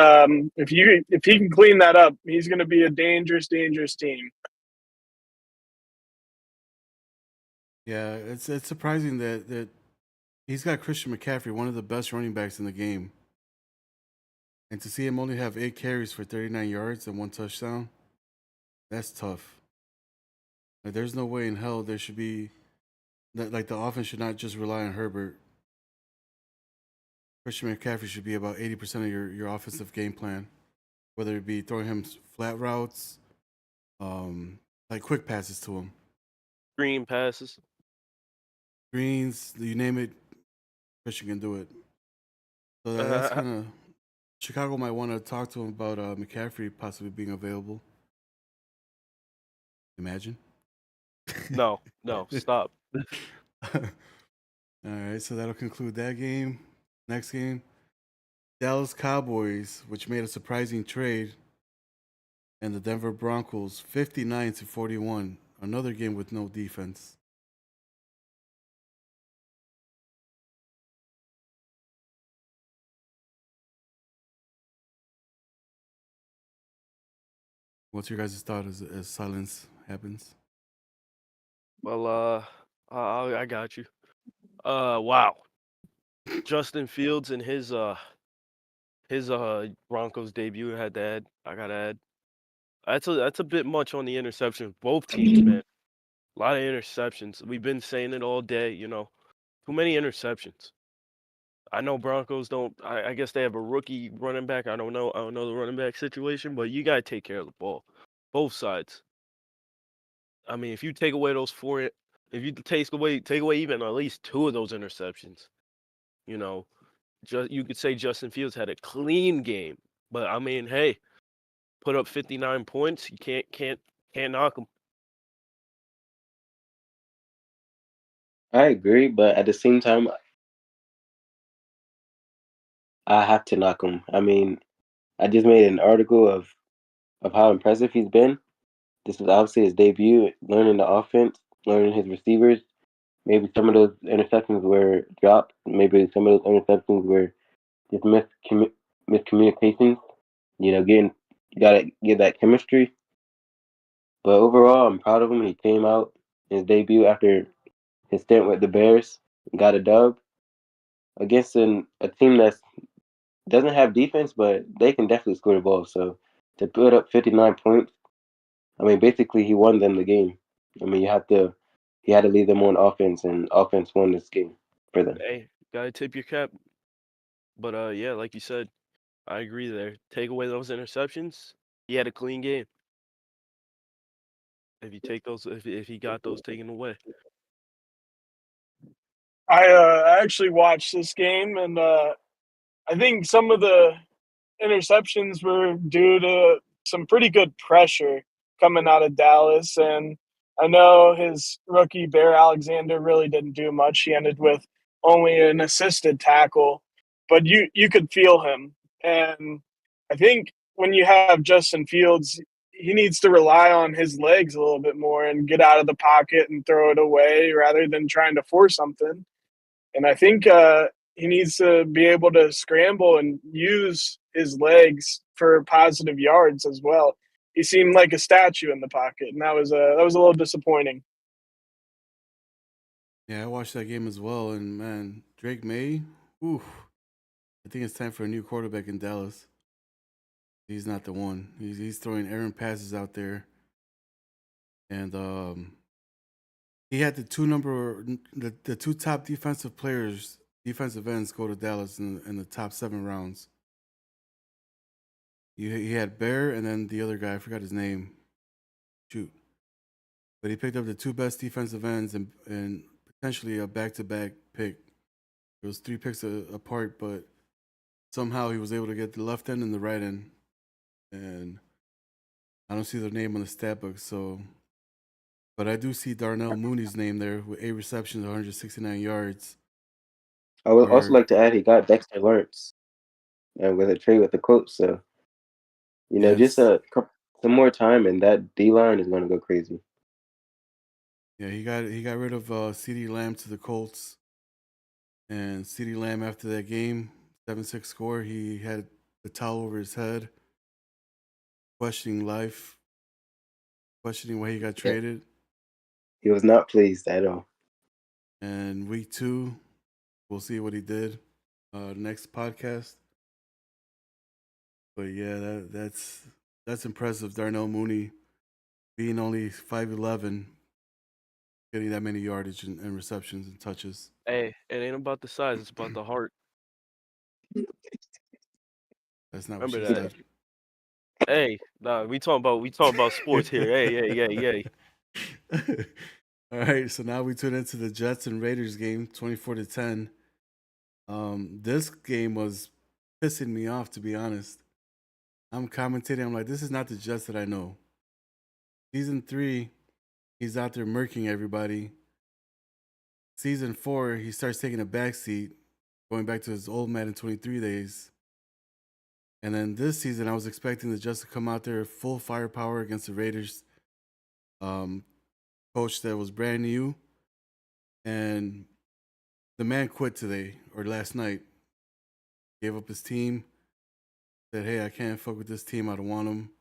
if he can clean that up, he's going to be a dangerous team. Yeah, it's surprising that he's got Christian McCaffrey, one of the best running backs in the game, and to see him only have 8 carries for 39 yards and 1 touchdown, that's tough. Like, there's no way in hell there should be that. Like, the offense should not just rely on Herbert. Christian McCaffrey should be about 80% of your offensive game plan, whether it be throwing him flat routes, like quick passes to him, Green passes. greens, you name it, Christian can do it. So that's kind of Chicago might want to talk to him about McCaffrey possibly being available. Imagine. No, stop. All right, so that'll conclude that game. Next game, Dallas Cowboys, which made a surprising trade, and the Denver Broncos, 59-41. Another game with no defense. What's your guys' thought as silence happens? Well, I got you. Wow. Justin Fields and his Broncos debut had to add. I gotta add. That's a bit much on the interception. Both teams, man. A lot of interceptions. We've been saying it all day. Too many interceptions. I know Broncos don't. I guess they have a rookie running back. I don't know. I don't know the running back situation, but you gotta take care of the ball, both sides. I mean, if you take away those four, if you take away even at least 2 of those interceptions, you know, you could say Justin Fields had a clean game. But I mean, hey, put up 59 points. You can't knock him. I agree, but at the same time, I have to knock him. I mean, I just made an article of how impressive he's been. This was obviously his debut, learning the offense, learning his receivers. Maybe some of those interceptions were dropped. Maybe some of those interceptions were just miscommunications. You gotta get that chemistry. But overall, I'm proud of him. He came out in his debut after his stint with the Bears, got a dub against a team that doesn't have defense, but they can definitely score the ball. So to put up 59 points, I mean, basically he won them the game. I mean, he had to lead them on offense, and offense won this game for them. Hey, gotta tip your cap. But yeah, like you said, I agree there. Take away those interceptions, he had a clean game. If you take those, if he got those taken away. I actually watched this game, and I think some of the interceptions were due to some pretty good pressure coming out of Dallas. And I know his rookie Bear Alexander really didn't do much. He ended with only an assisted tackle, but you could feel him. And I think when you have Justin Fields, he needs to rely on his legs a little bit more and get out of the pocket and throw it away rather than trying to force something. And I think he needs to be able to scramble and use his legs for positive yards as well. He seemed like a statue in the pocket, and that was a little disappointing. Yeah, I watched that game as well, and man, Drake May, oof, I think it's time for a new quarterback in Dallas. He's not the one. He's throwing errant passes out there, and he had the two top defensive players defensive ends go to Dallas in the top 7 rounds. He had Bear and then the other guy, I forgot his name. Shoot. But he picked up the 2 best defensive ends and potentially a back-to-back pick. It was 3 picks apart, but somehow he was able to get the left end and the right end. And I don't see their name on the stat book, but I do see Darnell Mooney's name there with 8 receptions, 169 yards. I would also Or like to add he got Dexter Lawrence with a trade with the Colts. So just yes, some more time, and that D line is going to go crazy. yeah, he got rid of CeeDee Lamb to the Colts, and CeeDee Lamb after that game, 7-6 score, he had the towel over his head, questioning life, questioning why he got Yeah, traded. he was not pleased at all. And week 2, we'll see what he did. Next podcast. But yeah, that's impressive. Darnell Mooney being only 5'11", getting that many yardage and receptions and touches. Hey, it ain't about the size; it's about the heart. That's not what Remember she that. said. Hey, nah, we talking about sports here. Hey. All right, so now we tune into the Jets and Raiders game, 24-10. This game was pissing me off, to be honest. I'm commentating. I'm like, this is not the Jets that I know. Season 3, he's out there murking everybody. Season 4, he starts taking a backseat, going back to his old Madden 23 days. And then this season, I was expecting the Jets to come out there full firepower against the Raiders. Coach that was brand new, and the man quit today or last night. Gave up his team. Said, "Hey, I can't fuck with this team. I don't want them."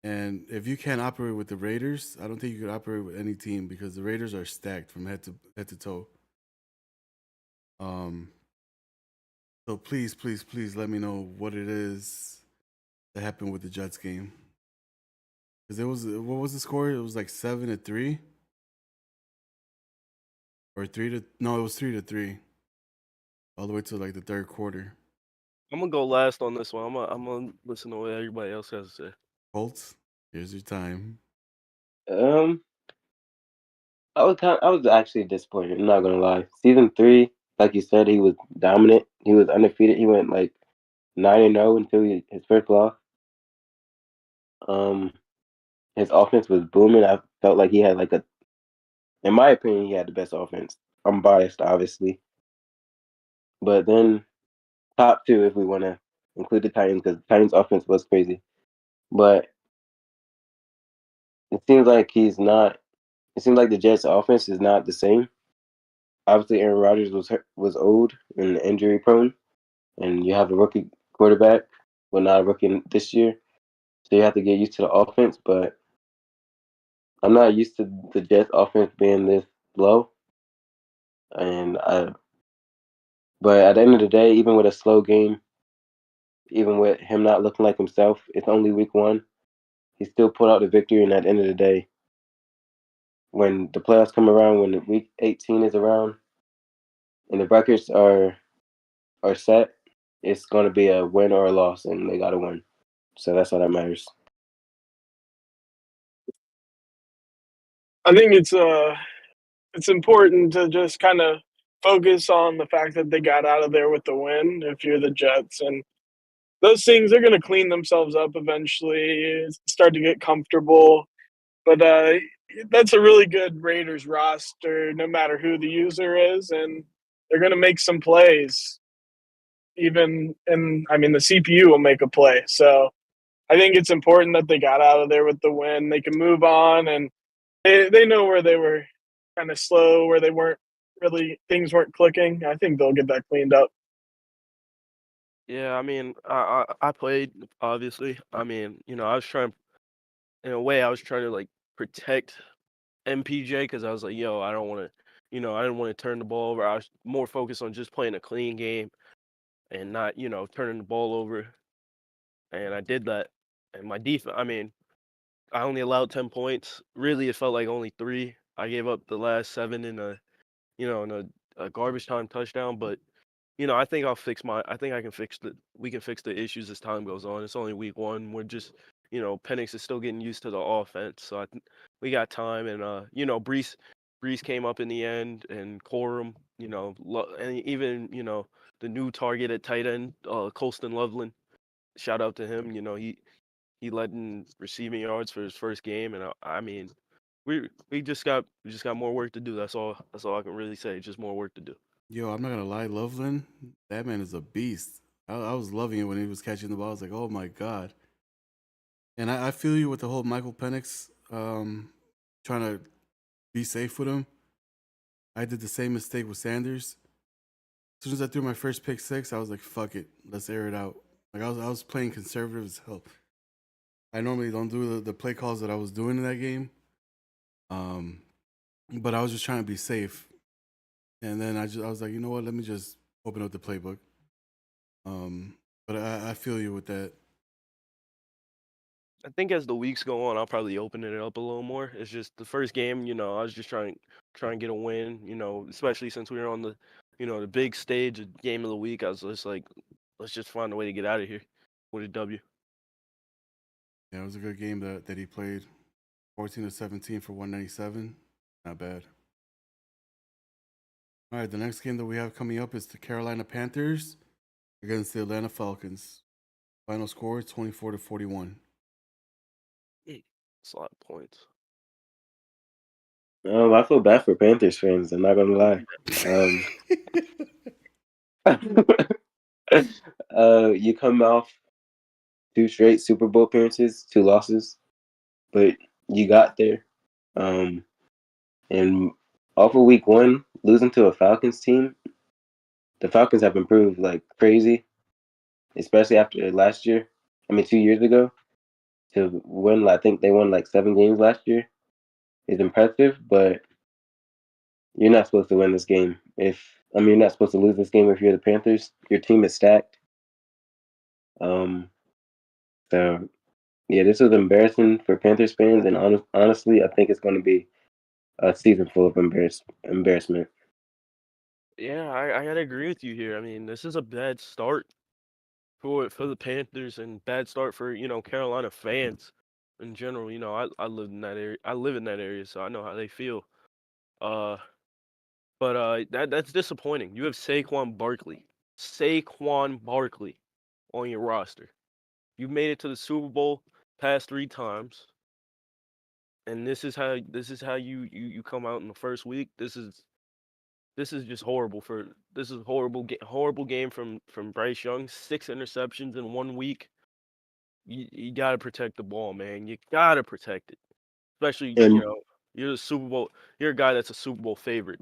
And if you can't operate with the Raiders, I don't think you could operate with any team because the Raiders are stacked from head to toe. So please let me know what it is that happened with the Jets game. Because what was the score? It was like 7-3 or it was 3-3 all the way to like the third quarter. I'm gonna go last on this one. I'm gonna listen to what everybody else has to say. Colts, here's your time. I was actually disappointed. I'm not gonna lie. Season 3, like you said, he was dominant. He was undefeated. He went like 9-0 until his first loss. His offense was booming. I felt like he had in my opinion, he had the best offense. I'm biased, obviously, but then top 2 if we want to include the Titans, because the Titans' offense was crazy. But it seems like he's not. It seems like the Jets' offense is not the same. Obviously, Aaron Rodgers was old and injury prone, and you have a rookie quarterback, well, not a rookie this year, so you have to get used to the offense. But I'm not used to the Jets' offense being this low, and But at the end of the day, even with a slow game, even with him not looking like himself, it's only week 1. He still pulled out the victory, and at the end of the day, when the playoffs come around, when week 18 is around, and the records are set, it's going to be a win or a loss, and they got to win. So that's all that matters. I think it's important to just kind of focus on the fact that they got out of there with the win if you're the Jets, and those things are going to clean themselves up eventually, start to get comfortable. But that's a really good Raiders roster, no matter who the user is, and they're going to make some plays. The CPU will make a play. So I think it's important that they got out of there with the win. They can move on, and they know where they were kind of slow, where they weren't really, things weren't clicking. I think they'll get that cleaned up. Yeah, I mean, I played obviously. I mean, I was trying in a way. I was trying to like protect MPJ because I was like, yo, I don't want to, I didn't want to turn the ball over. I was more focused on just playing a clean game and not, turning the ball over. And I did that. And my defense, I mean, I only allowed 10 points. Really, it felt like only 3. I gave up the last 7 in a a garbage time touchdown, but I think I think I can fix we can fix the issues as time goes on. It's only week 1. We're just, Penix is still getting used to the offense. So we got time, and Brees came up in the end, and Corum, and even, the new target at tight end, Colston Loveland. Shout out to him. He led in receiving yards for his first game, and I mean, we just got more work to do. That's all I can really say. Just more work to do. Yo, I'm not gonna lie, Loveland, that man is a beast. I was loving it when he was catching the ball. I was like, oh my god. And I feel you with the whole Michael Penix trying to be safe with him. I did the same mistake with Sanders. As soon as I threw my first pick six, I was like, fuck it, let's air it out. Like I was playing conservative as hell. I normally don't do the play calls that I was doing in that game. But I was just trying to be safe. And then I was like, you know what, let me just open up the playbook. But I feel you with that. I think as the weeks go on, I'll probably open it up a little more. It's just the first game, I was just trying to get a win, especially since we were on the, the big stage of game of the week. I was just like, let's just find a way to get out of here with a W. Yeah, it was a good game that he played. 14-17 for 197. Not bad. All right, the next game that we have coming up is the Carolina Panthers against the Atlanta Falcons. Final score 24-41. It's a lot of points. I feel bad for Panthers fans. I'm not gonna lie. You come off 2 straight Super Bowl appearances, 2 losses, but you got there. And off of week 1, losing to a Falcons team, the Falcons have improved like crazy, especially after last year. 2 years ago. To win, I think they won like 7 games last year, is impressive, but you're not supposed to win this game. You're not supposed to lose this game if you're the Panthers. Your team is stacked. So yeah, this was embarrassing for Panthers fans, and honestly, I think it's going to be a season full of embarrassment. Yeah, I gotta agree with you here. I mean, this is a bad start for the Panthers and bad start for Carolina fans in general. I live in that area. I live in that area, so I know how they feel. Uh, but that's disappointing. You have Saquon Barkley on your roster. You made it to the Super Bowl past 3 times, and this is how you come out in the first week. This is just horrible this is horrible game from Bryce Young. 6 interceptions in 1 week. You gotta protect the ball, man. You gotta protect it, especially And you're the Super Bowl. You're a guy that's a Super Bowl favorite.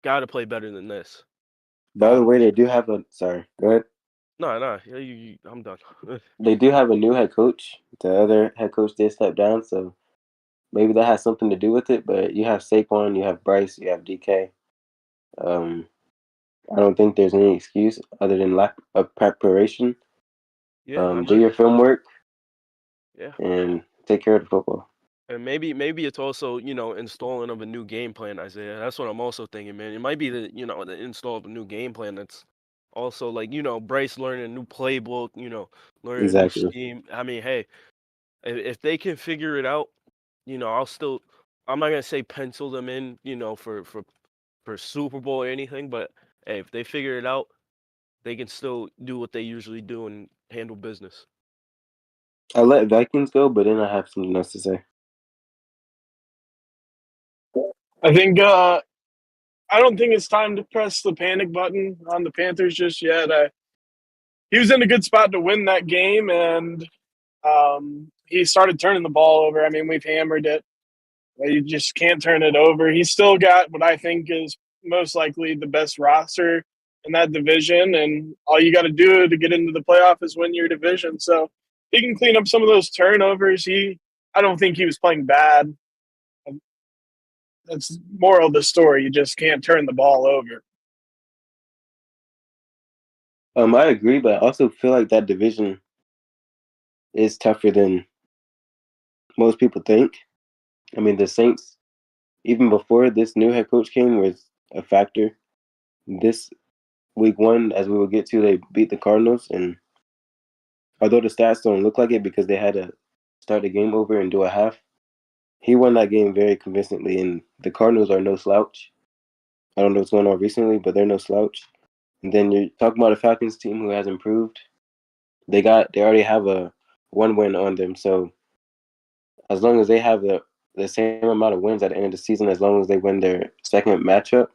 Gotta play better than this. by the way, they do have a sorry, go ahead. No. I'm done. They do have a new head coach. The other head coach did step down, so maybe that has something to do with it. But you have Saquon, you have Bryce, you have DK. I don't think there's any excuse other than lack of preparation. Yeah, I Do mean, your film work yeah. and take care of the football. And maybe it's also, installing of a new game plan, Isaiah. That's what I'm also thinking, man. It might be the install of a new game plan that's also like, Bryce learning a new playbook, learning a new Exactly. scheme. I mean, hey, if they can figure it out, I'm not gonna say pencil them in, for Super Bowl or anything, but hey, if they figure it out, they can still do what they usually do and handle business. I let Vikings go, but then I have something else to say. I think I don't think it's time to press the panic button on the Panthers just yet. He was in a good spot to win that game, and he started turning the ball over. I mean, we've hammered it. You just can't turn it over. He's still got what I think is most likely the best roster in that division, and all you got to do to get into the playoff is win your division. So he can clean up some of those turnovers. I don't think he was playing bad. That's moral of the story. You just can't turn the ball over. I agree, but I also feel like that division is tougher than most people think. The Saints, even before this new head coach came, was a factor. this week 1, as we will get to, they beat the Cardinals, and although the stats don't look like it because they had to start the game over and do a half, he won that game very convincingly, and the Cardinals are no slouch. I don't know what's going on recently, but they're no slouch. And then you're talking about a Falcons team who has improved. They already have a 1 win on them, so as long as they have the same amount of wins at the end of the season, as long as they win their second matchup,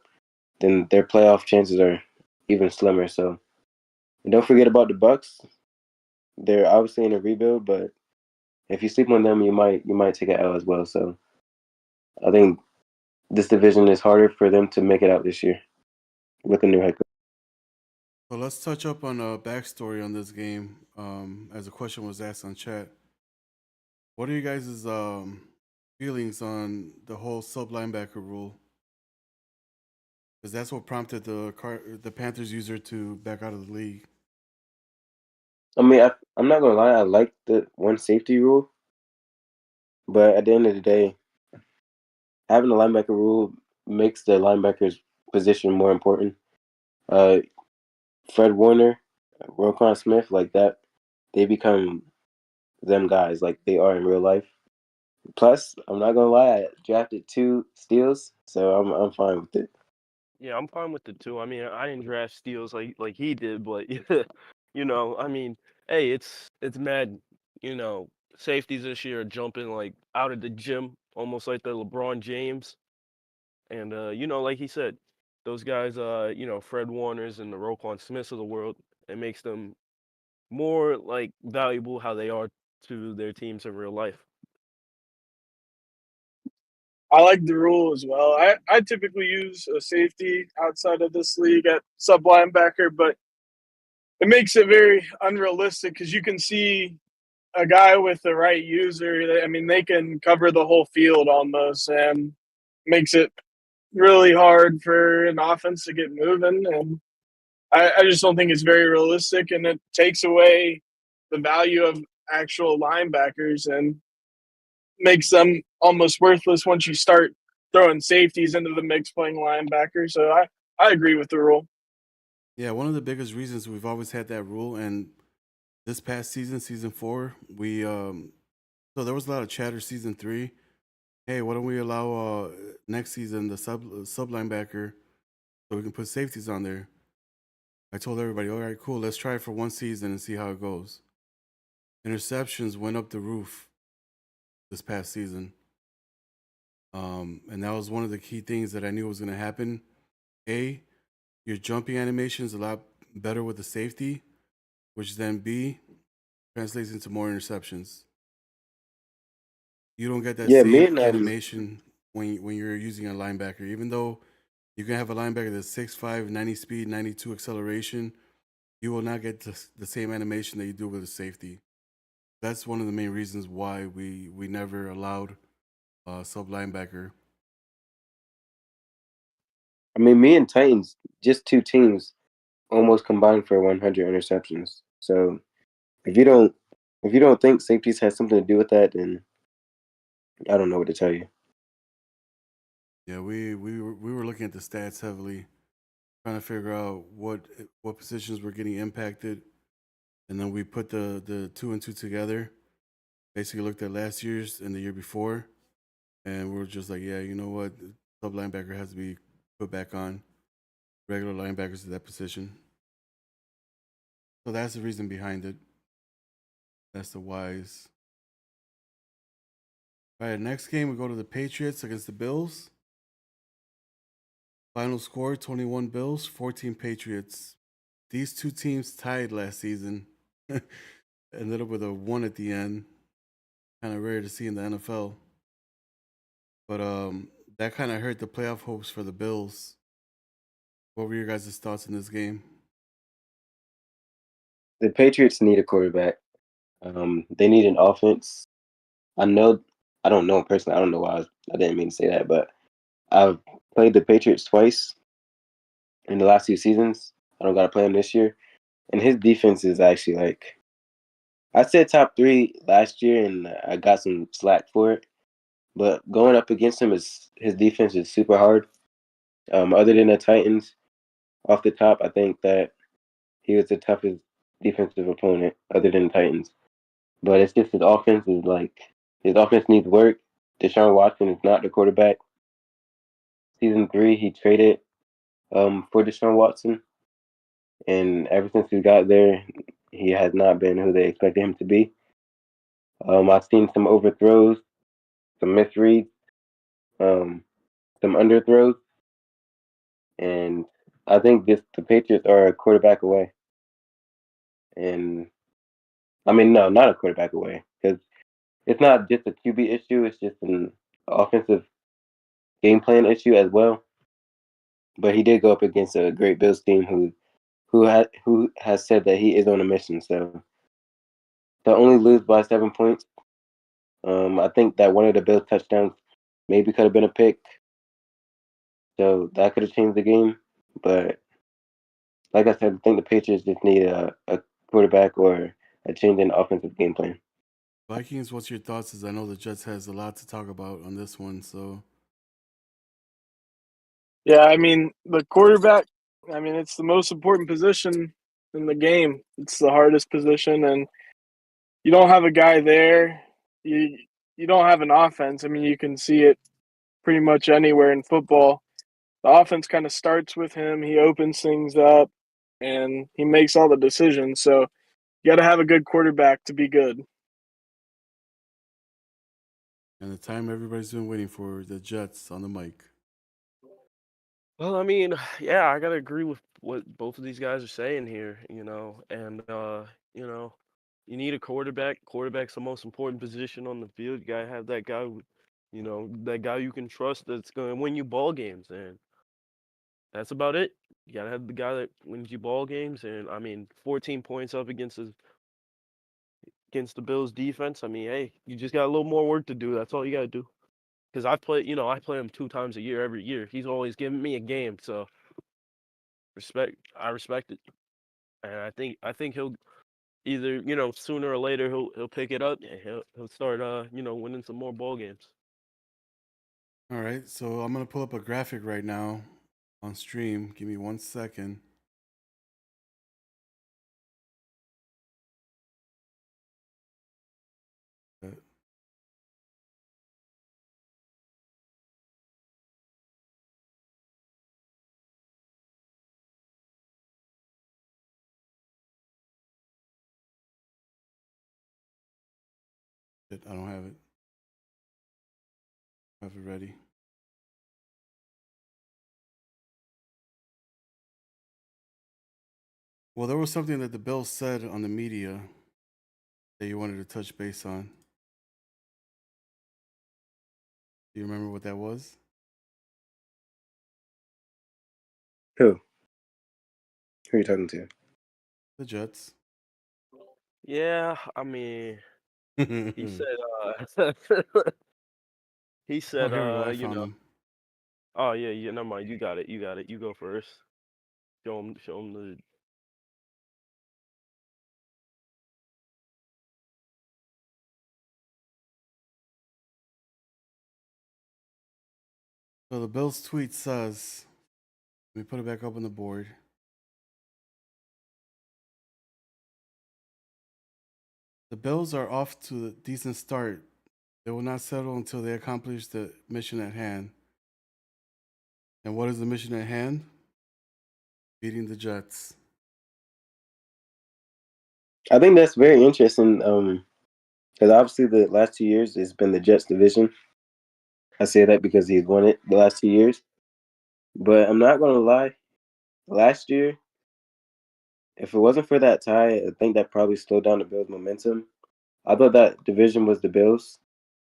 then their playoff chances are even slimmer. So, and don't forget about the Bucks. They're obviously in a rebuild, but if you sleep on them, you might take an L as well. So, I think this division is harder for them to make it out this year with a new head coach. So let's touch up on a backstory on this game. As a question was asked on chat, what are you guys' feelings on the whole sub linebacker rule? Because that's what prompted the Panthers user to back out of the league. I mean, I'm not gonna lie, I like the one safety rule, but at the end of the day, having a linebacker rule makes the linebacker's position more important. Fred Warner, Roquan Smith, like that, they become them guys like they are in real life. Plus, I'm not gonna lie, I drafted 2 steals, so I'm fine with it. Yeah, I'm fine with the two. I mean, I didn't draft steals like he did, but I mean, hey, it's mad. Safeties this year are jumping like out of the gym, almost like the LeBron James. And like he said, those guys, Fred Warners and the Roquan Smiths of the world, it makes them more like valuable how they are to their teams in real life. I like the rule as well. I typically use a safety outside of this league at sub linebacker, but it makes it very unrealistic because you can see a guy with the right user. I mean, they can cover the whole field almost, and makes it really hard for an offense to get moving. And I just don't think it's very realistic, and it takes away the value of actual linebackers and makes them almost worthless once you start throwing safeties into the mix playing linebacker. So I agree with the rule. Yeah, one of the biggest reasons we've always had that rule, and this past season, season 4, we so there was a lot of chatter season 3. Hey, why don't we allow next season the sub linebacker so we can put safeties on there? I told everybody, all right, cool, let's try it for one season and see how it goes. Interceptions went up the roof this past season. And that was one of the key things that I knew was going to happen. A, your jumping animation is a lot better with the safety, which then B, translates into more interceptions. You don't get that Yeah, me same and animation when you're using a linebacker. Even though you can have a linebacker that's 6'5", 90 speed, 92 acceleration, you will not get the same animation that you do with a safety. That's one of the main reasons why we never allowed sub linebacker. I mean, me and Titans, just 2 teams, almost combined for 100 interceptions. So if you don't think safeties has something to do with that, then I don't know what to tell you. Yeah, we were looking at the stats heavily, trying to figure out what positions were getting impacted, and then we put the 2 and 2 together. Basically, looked at last year's and the year before, and we were just like, yeah, you know what, sub linebacker has to be put back on. Regular linebackers at that position. So that's the reason behind it. That's the whys. All right, next game we go to the Patriots against the Bills. Final score 21 Bills, 14 Patriots. These two teams tied last season. Ended up with a 1 at the end. Kind of rare to see in the NFL. But that kind of hurt the playoff hopes for the Bills. What were your guys' thoughts in this game? The Patriots need a quarterback. They need an offense. I don't know personally. I don't know why I didn't mean to say that, but I've played the Patriots twice in the last 2 seasons. I don't got to play him this year, and his defense is actually like I said top 3 last year, and I got some slack for it. But going up against him his defense is super hard. Other than the Titans, off the top, I think that he was the toughest defensive opponent other than the Titans. But it's just his offense needs work. Deshaun Watson is not the quarterback. Season 3, he traded for Deshaun Watson, and ever since he got there, he has not been who they expected him to be. I've seen some overthrows, some misreads, some underthrows, and I think the Patriots are a quarterback away. And I mean, no, not a quarterback away, because it's not just a QB issue; it's just an offensive game plan issue as well. But he did go up against a great Bills team who has said that he is on a mission. So to only lose by 7 points, I think that one of the Bills touchdowns maybe could have been a pick. So that could have changed the game. But like I said, I think the Patriots just need a quarterback or a change in offensive game plan. Vikings, what's your thoughts? As I know the Jets has a lot to talk about on this one, so Yeah, I mean, the quarterback, I mean, it's the most important position in the game. It's the hardest position, and you don't have a guy there. You don't have an offense. I mean, you can see it pretty much anywhere in football. The offense kind of starts with him. He opens things up, and he makes all the decisions. So you got to have a good quarterback to be good. and the time everybody's been waiting for, the Jets on the mic. Well, I mean, yeah, I gotta agree with what both of these guys are saying here, and you know, you need a quarterback. Quarterback's the most important position on the field. You gotta have that guy, that guy you can trust that's gonna win you ball games, and that's about it. You gotta have the guy that wins you ball games, and I mean, 14 points up against the Bills defense. I mean, hey, you just got a little more work to do. That's all you gotta do. Because I play him 2 times a year every year. He's always giving me a game, so I respect it, and I think he'll either sooner or later he'll pick it up and he'll start winning some more ball games. All right, so I'm gonna pull up a graphic right now on stream. Give me 1 second. I don't have it. Have it ready. Well, there was something that the Bills said on the media that you wanted to touch base on. Do you remember what that was? Who? Who are you talking to? The Jets. Yeah, I mean, he said he Oh, said here we go. I found him. oh yeah, never mind. You got it. You go first. Show him the. So the Bills tweet says, let me put it back up on the board. The Bills are off to a decent start. They will not settle until they accomplish the mission at hand. And what is the mission at hand? Beating the Jets. I think that's very interesting. Because obviously the last 2 years it's been the Jets division. I say that because he's won it the last 2 years. But I'm not gonna lie. Last year, if it wasn't for that tie, I think that probably slowed down the Bills' momentum. I thought that division was the Bills,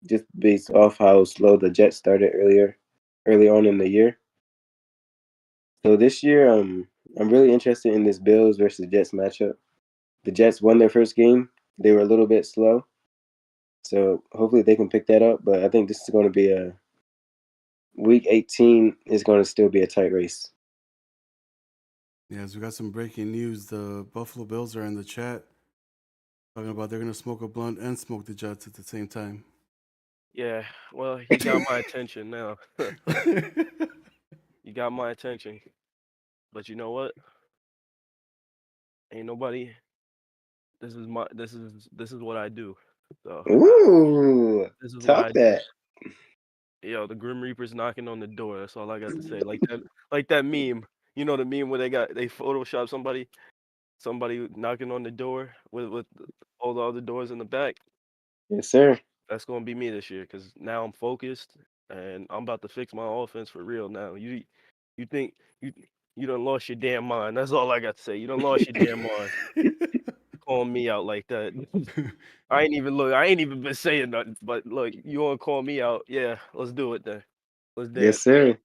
just based off how slow the Jets started early on in the year. So this year, I'm really interested in this Bills versus Jets matchup. The Jets won their first game. They were a little bit slow, so hopefully they can pick that up. But I think this is going to be a Week 18 is going to still be a tight race. Yes, we got some breaking news. The Buffalo Bills are in the chat talking about they're going to smoke a blunt and smoke the Jets at the same time. Yeah, well, he got my attention now. You got my attention. But you know what? Ain't nobody. This is what I do. So Ooh, this is what talk I do. that. Yo, the Grim Reaper's knocking on the door. That's all I got to say. Like that meme. You know the meme where they Photoshop somebody knocking on the door with all the other doors in the back. Yes, sir. That's gonna be me this year because now I'm focused and I'm about to fix my offense for real now. You think you done lost your damn mind. That's all I got to say. You done lost your damn mind. Calling me out like that. I ain't even been saying nothing. But look, you wanna call me out? Yeah, let's do it then. Let's Yes, dance. sir.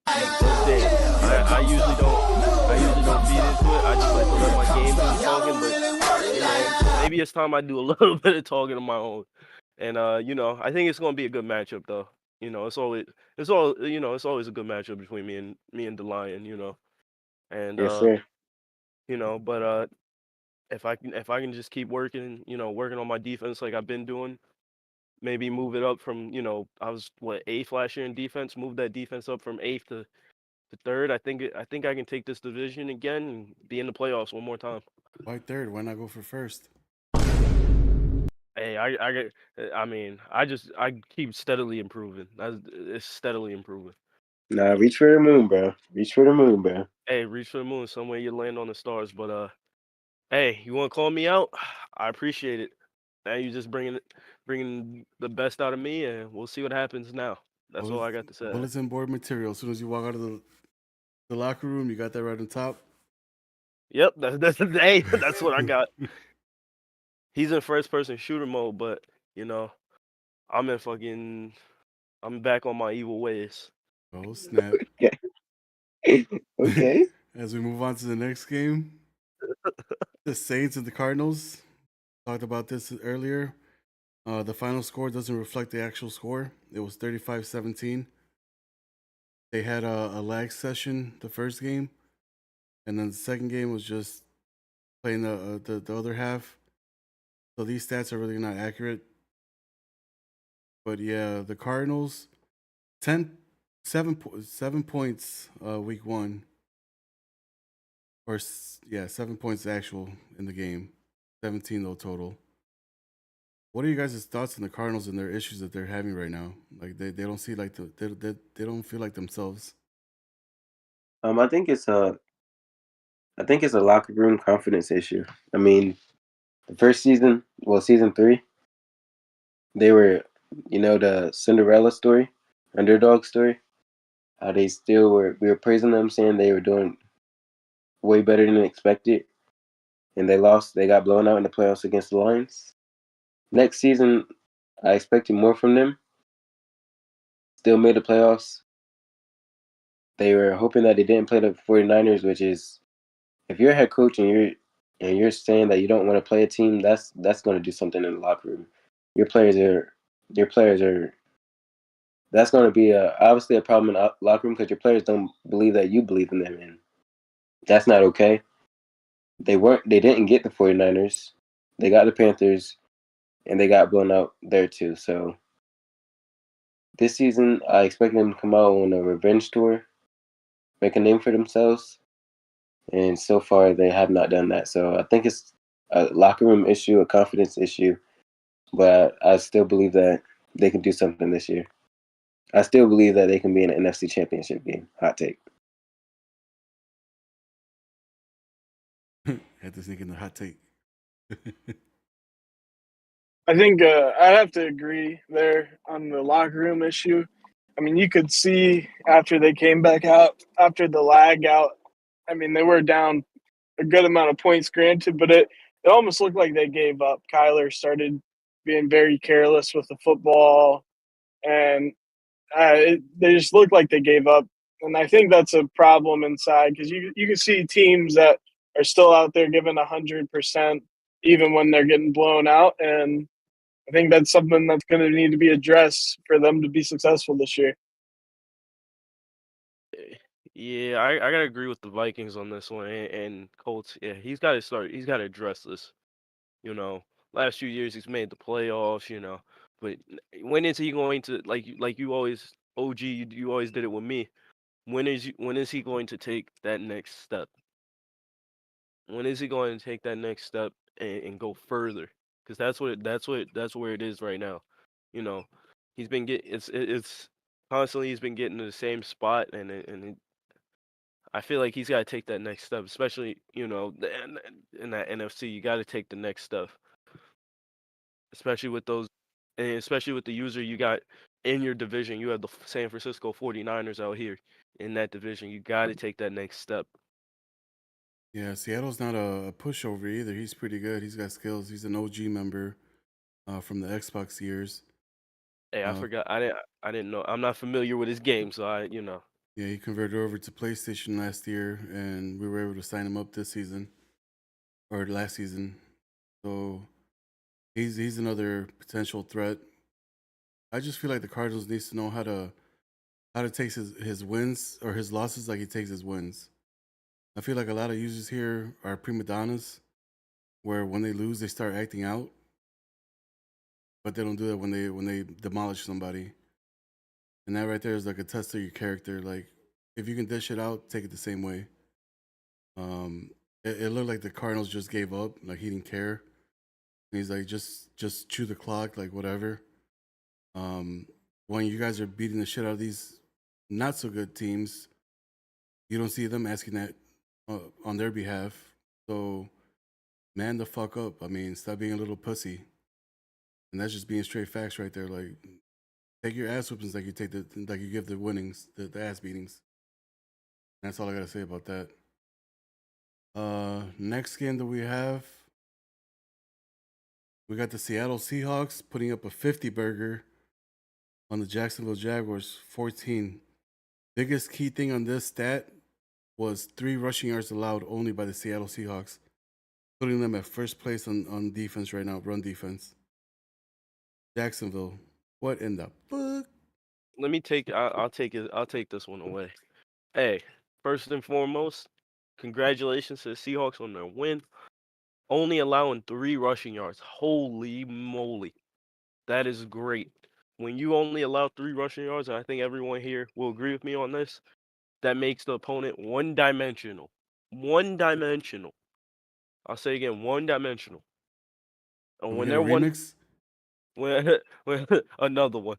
Let's dance. I usually don't feed into it. I just like to let my game do the talking, but maybe it's time I do a little bit of talking on my own. And I think it's gonna be a good matchup though. It's always a good matchup between me and the Lion, And Yes, sir. but if I can just keep working on my defense like I've been doing, maybe move it up from, I was eighth last year in defense, move that defense up from eighth to third. I think I can take this division again and be in the playoffs one more time. Why third? Why not go for first? Hey, I keep steadily improving. It's steadily improving. Nah, reach for the moon, bro. Reach for the moon, bro. Hey, reach for the moon. Somewhere you land on the stars. But hey, you want to call me out? I appreciate it. Now you just bringing the best out of me, and we'll see what happens now. That's all I got to say. Bulletin board material. As soon as you walk out of the locker room, you got that right on top. Yep, hey, that's what I got. He's in first person shooter mode, but I'm in fucking. I'm back on my evil ways. Oh snap! Okay. As we move on to the next game, the Saints and the Cardinals. Talked about this earlier. The final score doesn't reflect the actual score. It was 35-17. They had a lag session the first game, and then the second game was just playing the other half. So these stats are really not accurate. But yeah, the Cardinals 7 points week 1, or 7 points actual in the game, 17 though total. What are you guys' thoughts on the Cardinals and their issues that they're having right now? Like they don't see like they don't feel like themselves. I think it's a locker room confidence issue. I mean, the first season, season 3, they were, the Cinderella story, underdog story. How they still were, we were praising them, saying they were doing way better than expected, and they lost. They got blown out in the playoffs against the Lions. Next season, I expected more from them. Still made the playoffs. They were hoping that they didn't play the 49ers, which is, if you're a head coach and you're saying that you don't want to play a team, that's going to do something in the locker room. Your players are. That's going to be obviously a problem in the locker room because your players don't believe that you believe in them, and that's not okay. They didn't get the 49ers. They got the Panthers, and they got blown out there too. So this season, I expect them to come out on a revenge tour, make a name for themselves, and so far they have not done that. So I think it's a locker room issue, a confidence issue, but I still believe that they can do something this year. I still believe that they can be in an NFC Championship game. Hot take. Had to sneak in the hot take. I think I have to agree there on the locker room issue. I mean, you could see after they came back out, after the lag out, I mean, they were down a good amount of points, granted, but it almost looked like they gave up. Kyler started being very careless with the football, and they just looked like they gave up. And I think that's a problem inside because you can see teams that are still out there giving 100% even when they're getting blown out, and I think that's something that's going to need to be addressed for them to be successful this year. Yeah, I gotta agree with the Vikings on this one and Colts. Yeah, he's got to start. He's got to address this. You know, last few years he's made the playoffs. But when is he going to like you always OG? You always did it with me. when is he going to take that next step? When is he going to take that next step and go further? Because that's where it is right now. You know, he's been it's constantly he's been getting to the same spot, I feel like he's got to take that next step, especially in that NFC. You got to take the next step, especially with those, and especially with the user you got in your division. You have the San Francisco 49ers out here in that division. You got to take that next step. Yeah, Seattle's not a pushover either. He's pretty good. He's got skills. He's an OG member from the Xbox years. Hey, I Uh, forgot. I didn't know. I'm not familiar with his game, so yeah, he converted over to PlayStation last year, and we were able to sign him up this season or last season. So he's another potential threat. I just feel like the Cardinals needs to know how to take his wins or his losses like he takes his wins. I feel like a lot of users here are prima donnas, where when they lose they start acting out, but they don't do that when they demolish somebody. And that right there is like a test of your character. Like if you can dish it out, take it the same way. It looked like the Cardinals just gave up, like he didn't care. And he's like, just chew the clock, like whatever. Um, when you guys are beating the shit out of these not so good teams, you don't see them asking that on their behalf. So man the fuck up. I mean, stop being a little pussy. And that's just being straight facts right there. Like take your ass whoopings like you give the winnings, the ass beatings. That's all I gotta say about that. Next game that we got the Seattle Seahawks putting up a 50 burger on the Jacksonville Jaguars 14. Biggest key thing on this stat was 3 rushing yards allowed only by the Seattle Seahawks, putting them at first place on defense right now, run defense. Jacksonville, what in the fuck? let me take. I'll take it. I'll take this one away. Hey, first and foremost, congratulations to the Seahawks on their win. Only allowing 3 rushing yards. Holy moly, that is great. When you only allow 3 rushing yards, and I think everyone here will agree with me on this, that makes the opponent one-dimensional. One-dimensional. I'll say again, one-dimensional. And Can we when get a they're one, remix? when another one,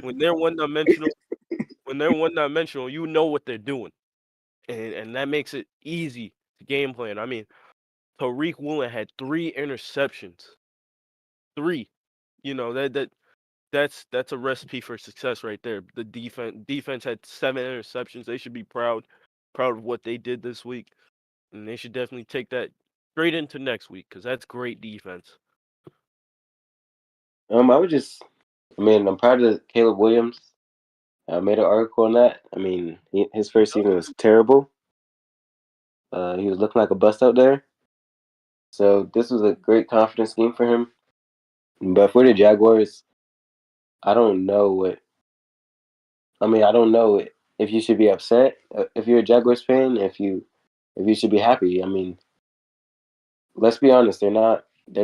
when they're one-dimensional, you know what they're doing, and that makes it easy to game plan. I mean, Tariq Woolen had 3 interceptions. 3. You know that's a recipe for success right there. The defense had 7 interceptions. They should be proud of what they did this week, and they should definitely take that straight into next week because that's great defense. I'm proud of Caleb Williams. I made an article on that. I mean, his first season was terrible. He was looking like a bust out there. So this was a great confidence game for him. But for the Jaguars, I don't know what. I mean, I don't know if you should be upset if you're a Jaguars fan. If you should be happy. I mean, let's be honest. They're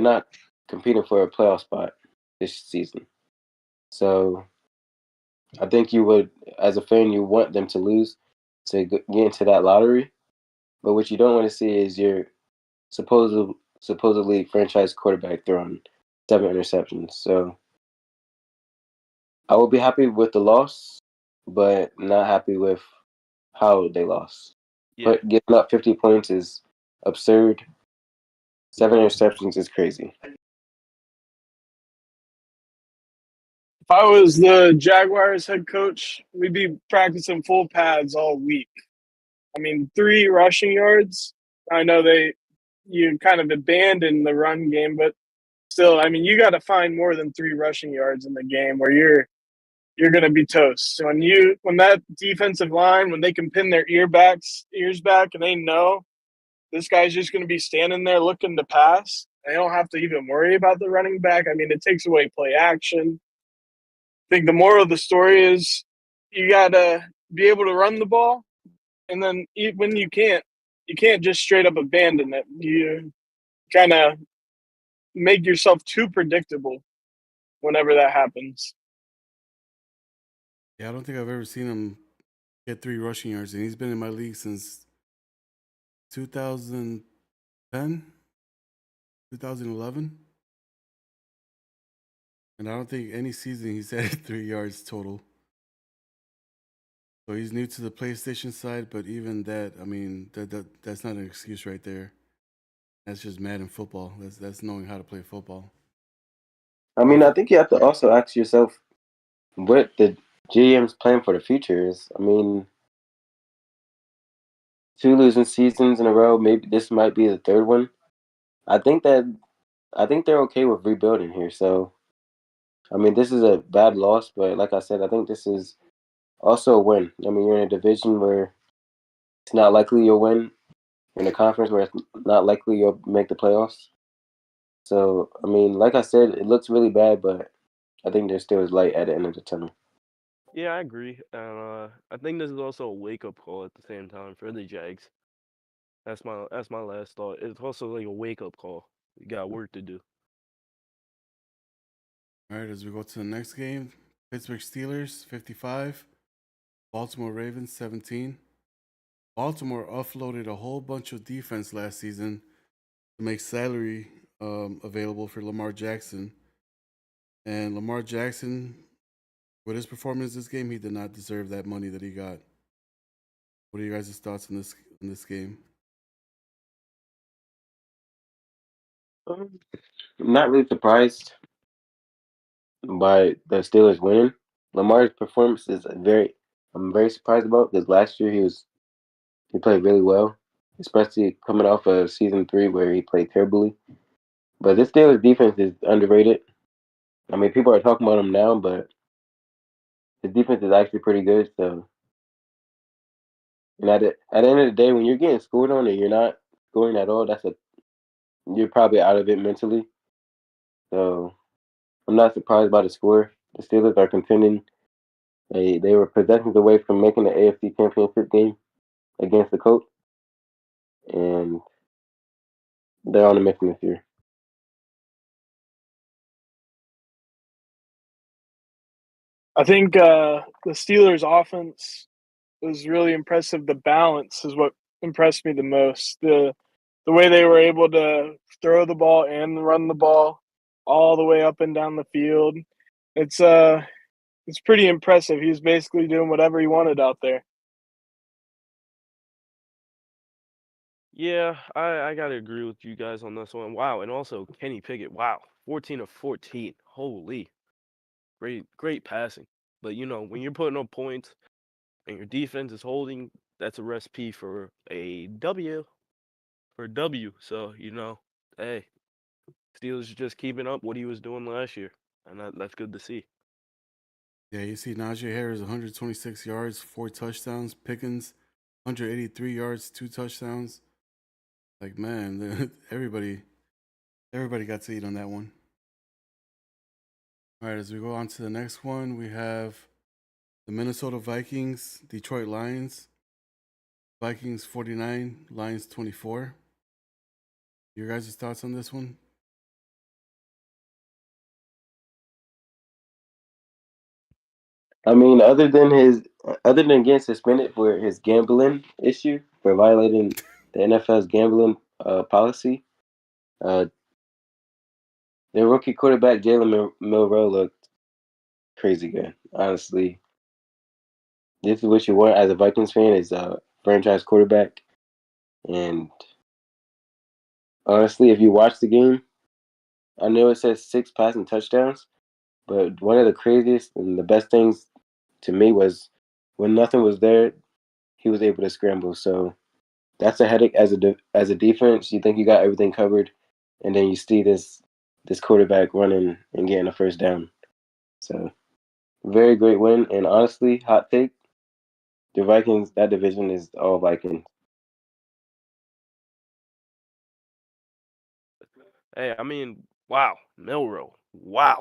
not competing for a playoff spot this season. So I think you would, as a fan, you want them to lose to get into that lottery. But what you don't want to see is your supposedly franchise quarterback throwing 7 interceptions. So I will be happy with the loss, but not happy with how they lost. Yeah, But giving up 50 points is absurd. 7 interceptions is crazy. If I was the Jaguars head coach, we'd be practicing full pads all week. I mean, 3 rushing yards. I know you kind of abandoned the run game, but still, I mean, you got to find more than 3 rushing yards in the game where you're going to be toast. So when that defensive line, when they can pin their ears back, and they know this guy's just going to be standing there looking to pass, they don't have to even worry about the running back. I mean, it takes away play action. I think the moral of the story is you got to be able to run the ball, and then when you can't just straight up abandon it. You kind of make yourself too predictable whenever that happens. Yeah, I don't think I've ever seen him He had 3 rushing yards, and he's been in my league since 2010, 2011. And I don't think any season he's had 3 yards total. So he's new to the PlayStation side, but even that, I mean, that's not an excuse right there. That's just Madden football. That's knowing how to play football. I mean, I think you have to also ask yourself what the GM's plan for the future is. I mean, 2 losing seasons in a row. Maybe this might be the third one. I think they're okay with rebuilding here. So I mean, this is a bad loss, but like I said, I think this is also a win. I mean, you're in a division where it's not likely you'll win. You're in a conference where it's not likely you'll make the playoffs. So I mean, like I said, it looks really bad, but I think there still is light at the end of the tunnel. Yeah, I agree. And I think this is also a wake up call at the same time for the Jags. That's my last thought. It's also like a wake up call. You got work to do. All right, as we go to the next game, Pittsburgh Steelers 55, Baltimore Ravens 17. Baltimore offloaded a whole bunch of defense last season to make salary available for Lamar Jackson. And Lamar Jackson, with his performance this game, he did not deserve that money that he got. What are you guys' thoughts on this game? I'm not really surprised by the Steelers winning. Lamar's performance is I'm very surprised about because last year he played really well, especially coming off of season 3 where he played terribly. But this Steelers defense is underrated. I mean, people are talking about him now, but his defense is actually pretty good. So, and at the end of the day, when you're getting scored on and you're not scoring at all, you're probably out of it mentally. So I'm not surprised by the score. The Steelers are contending. They were possessions away from making the AFC Championship game against the Colts, and they're on a mission this year. I think the Steelers' offense was really impressive. The balance is what impressed me the most. The way they were able to throw the ball and run the ball all the way up and down the field. It's pretty impressive. He was basically doing whatever he wanted out there. Yeah, I gotta agree with you guys on this one. Wow, and also Kenny Pickett. Wow, 14 of 14. Holy, great passing. But when you're putting up points and your defense is holding, that's a recipe for a W. For a W. So hey, Steelers are just keeping up what he was doing last year, and that's good to see. Yeah, you see Najee Harris 126 yards, 4 touchdowns. Pickens 183 yards, 2 touchdowns. Like man, everybody got to eat on that one. All right, as we go on to the next one, we have the Minnesota Vikings, Detroit Lions. Vikings 49, Lions 24. Your guys' thoughts on this one? I mean, other than getting suspended for his gambling issue for violating the NFL's gambling policy, uh, their rookie quarterback Jalen Milroe looked crazy good. Honestly, this is what you want as a Vikings fan is a franchise quarterback. And honestly, if you watch the game, I know it says 6 passing touchdowns, but one of the craziest and the best things to me was when nothing was there, he was able to scramble. So that's a headache as a defense. You think you got everything covered, and then you see this quarterback running and getting a first down. So very great win. And honestly, hot take: the Vikings, that division is all Vikings. Hey, I mean, wow, Milrow. Wow,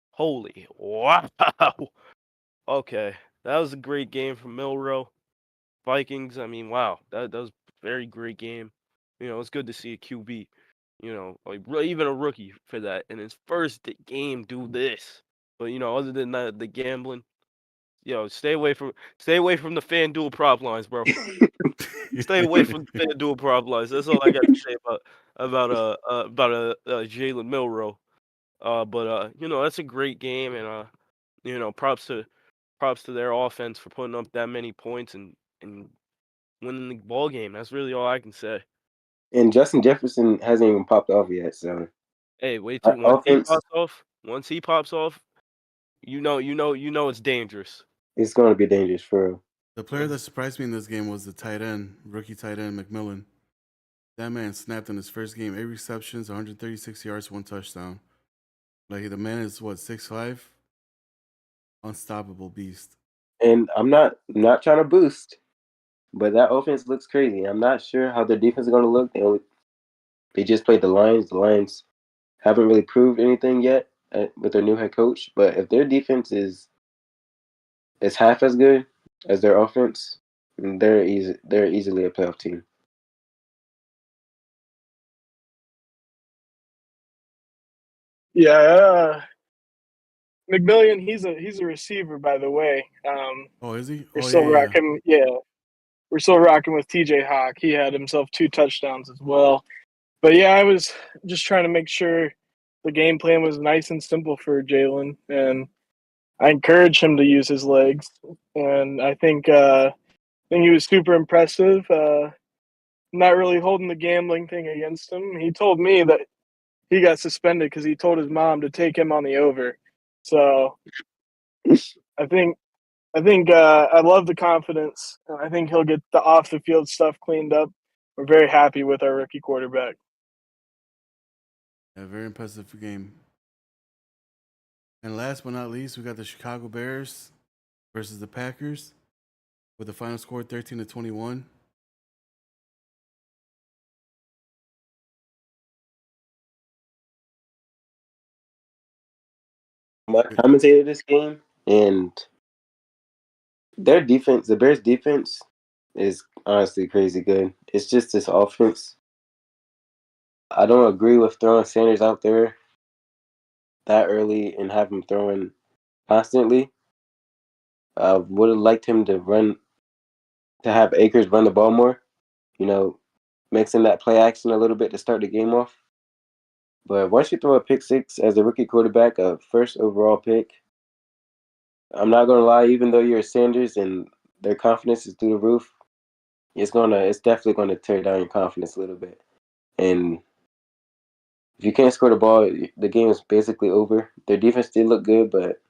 holy, wow. Okay, that was a great game from Milrow. Vikings. I mean, wow, that was a very great game. It's good to see a QB. Like even a rookie for that in his first game do this. But other than that, the gambling, Yo, stay away from the FanDuel prop lines, bro. Stay away from the FanDuel prop lines. That's all I got to say about Jalen Milroe. But that's a great game, and props to their offense for putting up that many points and winning the ball game. That's really all I can say. And Justin Jefferson hasn't even popped off yet, so Hey, wait till our offense once he pops off, it's dangerous. is going to be dangerous for real. The player that surprised me in this game was the tight end, rookie tight end McMillan. That man snapped in his first game, 8 receptions, 136 yards, 1 touchdown. Like the man is what, 6'5"? Unstoppable beast. And I'm not trying to boost, but that offense looks crazy. I'm not sure how their defense is going to look. They just played the Lions. The Lions haven't really proved anything yet with their new head coach. But if their defense is half as good as their offense, they're easily a playoff team. Yeah, McMillian, he's a receiver, by the way. Oh, is he? We're Oh, still yeah. rocking. Yeah, we're still rocking with TJ Hawk. He had himself 2 touchdowns as well. But yeah, I was just trying to make sure the game plan was nice and simple for Jalen, and I encourage him to use his legs. And I think he was super impressive. Not really holding the gambling thing against him. He told me that he got suspended because he told his mom to take him on the over. So I think I love the confidence. And I think he'll get the off the field stuff cleaned up. We're very happy with our rookie quarterback. Yeah, very impressive game. And last but not least, we got the Chicago Bears versus the Packers with the final score 13-21. I commentated this game, and their defense, the Bears' defense, is honestly crazy good. It's just this offense. I don't agree with throwing Sanders out there that early and have him throwing constantly. I would have liked him to have Akers run the ball more, you know, mixing that play action a little bit to start the game off. But once you throw a pick six as a rookie quarterback, a first overall pick, I'm not gonna lie, even though you're Sanders and their confidence is through the roof, it's definitely gonna tear down your confidence a little bit. And if you can't score the ball, the game is basically over. Their defense did look good, but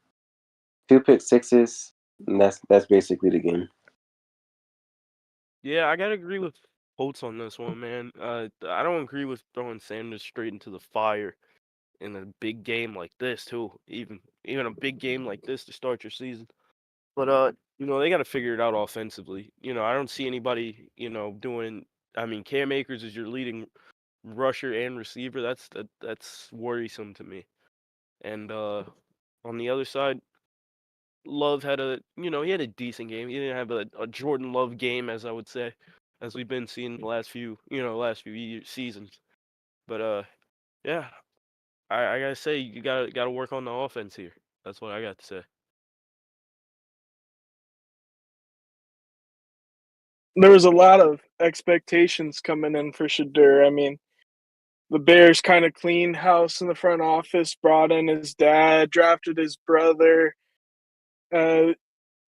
2 pick sixes, and that's basically the game. Yeah, I gotta agree with Colts on this one, man. I don't agree with throwing Sanders straight into the fire in a big game like this too. Even a big game like this to start your season. But they got to figure it out offensively. I don't see anybody, doing. I mean, Cam Akers is your leading rusher and receiver. That's worrisome to me. And on the other side, Love had he had a decent game. He didn't have a Jordan Love game, as I would say, as we've been seeing the last few seasons. But yeah, I gotta say you gotta work on the offense here. That's what I got to say. There was a lot of expectations coming in for Shadur. I mean, the Bears kind of cleaned house in the front office, brought in his dad, drafted his brother. Uh,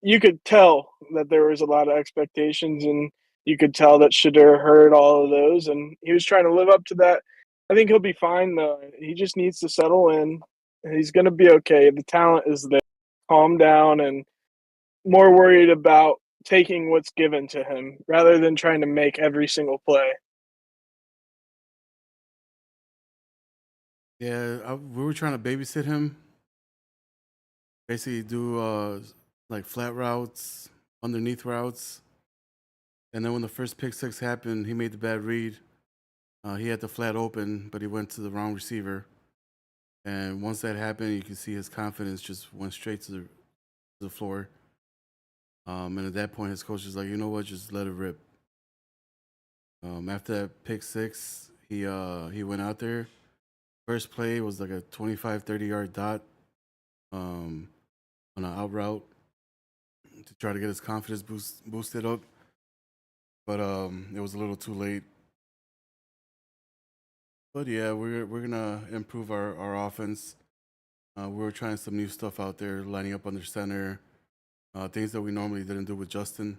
you could tell that there was a lot of expectations, and you could tell that Shadur heard all of those, and he was trying to live up to that. I think he'll be fine, though. He just needs to settle in. He's going to be okay. The talent is there. Calm down and more worried about taking what's given to him rather than trying to make every single play. Yeah, we were trying to babysit him. Basically, do like flat routes, underneath routes. And then when the first pick six happened, he made the bad read. He had the flat open, but he went to the wrong receiver. And once that happened, you can see his confidence just went straight to the floor. And at that point, his coach was like, you know what, just let it rip. After that pick six, he went out there. First play was like a 25, 30-yard dot on an out route. to try to get his confidence boosted up, but it was a little too late. But yeah, we're gonna improve our offense. We were trying some new stuff out there, lining up under center, things that we normally didn't do with Justin.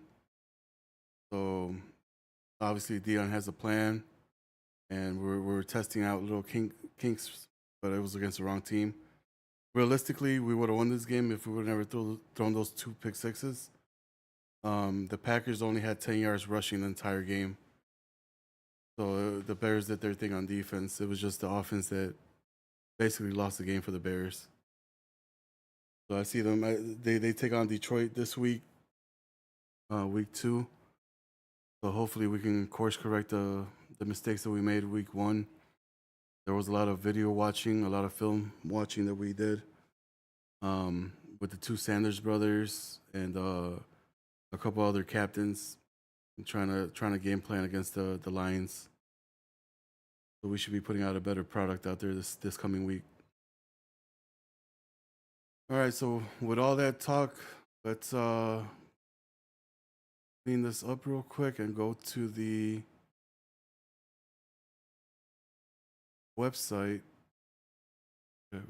So obviously Dion has a plan, and we're testing out little kinks, but it was against the wrong team. Realistically, we would have won this game if we would have never thrown those 2 pick sixes. The Packers only had 10 yards rushing the entire game. So the Bears did their thing on defense. It was just the offense that basically lost the game for the Bears. So I see them. They take on Detroit this week, week 2. So hopefully we can course correct the mistakes that we made week 1. There was a lot of video watching, a lot of film watching that we did with the 2 Sanders brothers and a couple other captains trying to game plan against the Lions. So we should be putting out a better product out there this coming week. All right, so with all that talk, let's clean this up real quick and go to the website. Okay,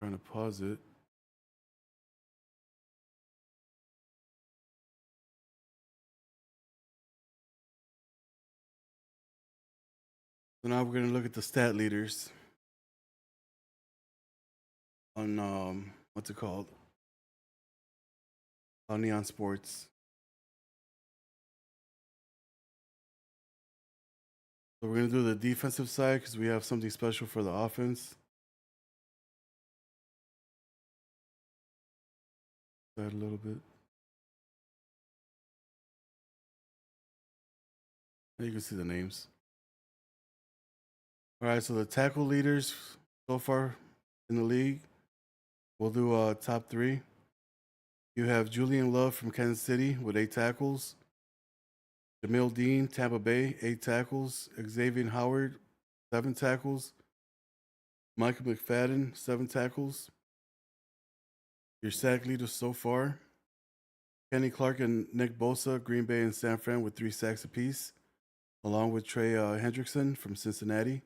trying to pause it. So now we're gonna look at the stat leaders on what's it called? On Neon Sports. So we're gonna do the defensive side because we have something special for the offense. Add a little bit. And you can see the names. All right, so the tackle leaders so far in the league, we'll do top 3. You have Julian Love from Kansas City with 8 tackles. Jamil Dean, Tampa Bay, 8 tackles. Xavier Howard, 7 tackles. Michael McFadden, 7 tackles. Your sack leaders so far: Kenny Clark and Nick Bosa, Green Bay and San Fran with 3 sacks apiece, along with Trey Hendrickson from Cincinnati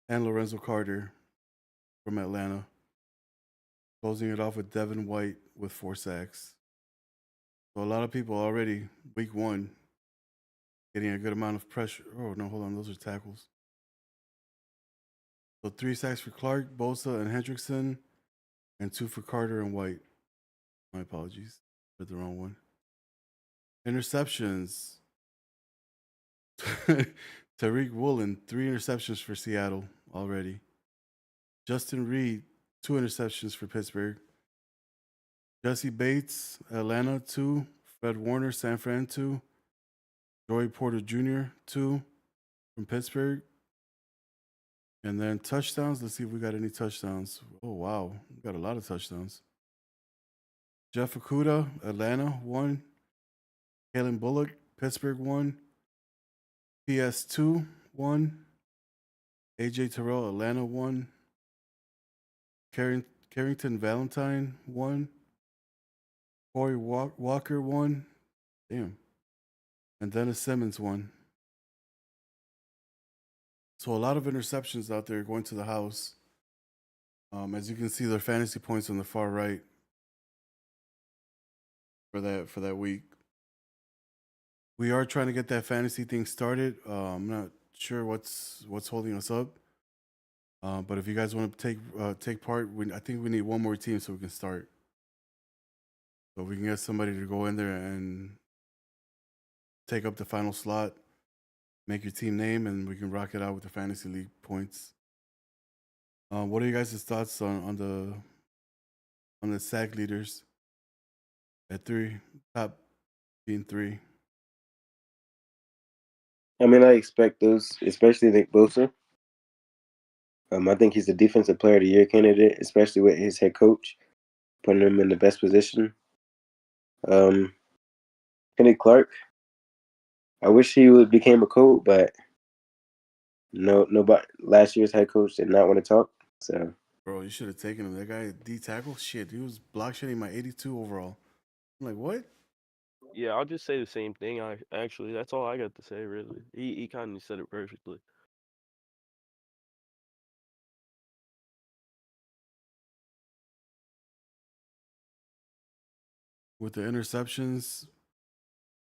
and Lorenzo Carter from Atlanta. Closing it off with Devin White with 4 sacks. So a lot of people already, week 1, getting a good amount of pressure. Oh, no, hold on. Those are tackles. So 3 sacks for Clark, Bosa, and Hendrickson, and 2 for Carter and White. My apologies. Read the wrong one. Interceptions. Tariq Woolen, 3 interceptions for Seattle already. Justin Reed, 2 interceptions for Pittsburgh. Jesse Bates, Atlanta, 2. Fred Warner, San Fran, 2. Joey Porter Jr., 2 from Pittsburgh. And then touchdowns. Let's see if we got any touchdowns. Oh, wow. We got a lot of touchdowns. Jeff Okuda, Atlanta, 1. Kalen Bullock, Pittsburgh, 1. PS2, 1. AJ Terrell, Atlanta, 1. Carrington Valentine, 1. Corey Walker, 1. Damn. And Dennis Simmons, 1. So a lot of interceptions out there going to the house. As you can see, their fantasy points on the far right for that week. We are trying to get that fantasy thing started. I'm not sure what's holding us up. But if you guys want to take part, I think we need one more team so we can start. So we can get somebody to go in there and take up the final slot, make your team name, and we can rock it out with the fantasy league points. What are you guys' thoughts on the sack leaders at 3, top being 3? I mean, I expect those, especially Nick Bosa. I think he's the defensive player of the year candidate, especially with his head coach putting him in the best position. Kenny Clark, I wish he became a coach, but Nobody. Last year's head coach did not want to talk. So Bro, you should have taken him. That guy D tackle, shit, he was block shedding my 82 overall. I'm like, what? Yeah, I'll just say the same thing. Actually, that's all I got to say. Really, he kind of said it perfectly. With the interceptions,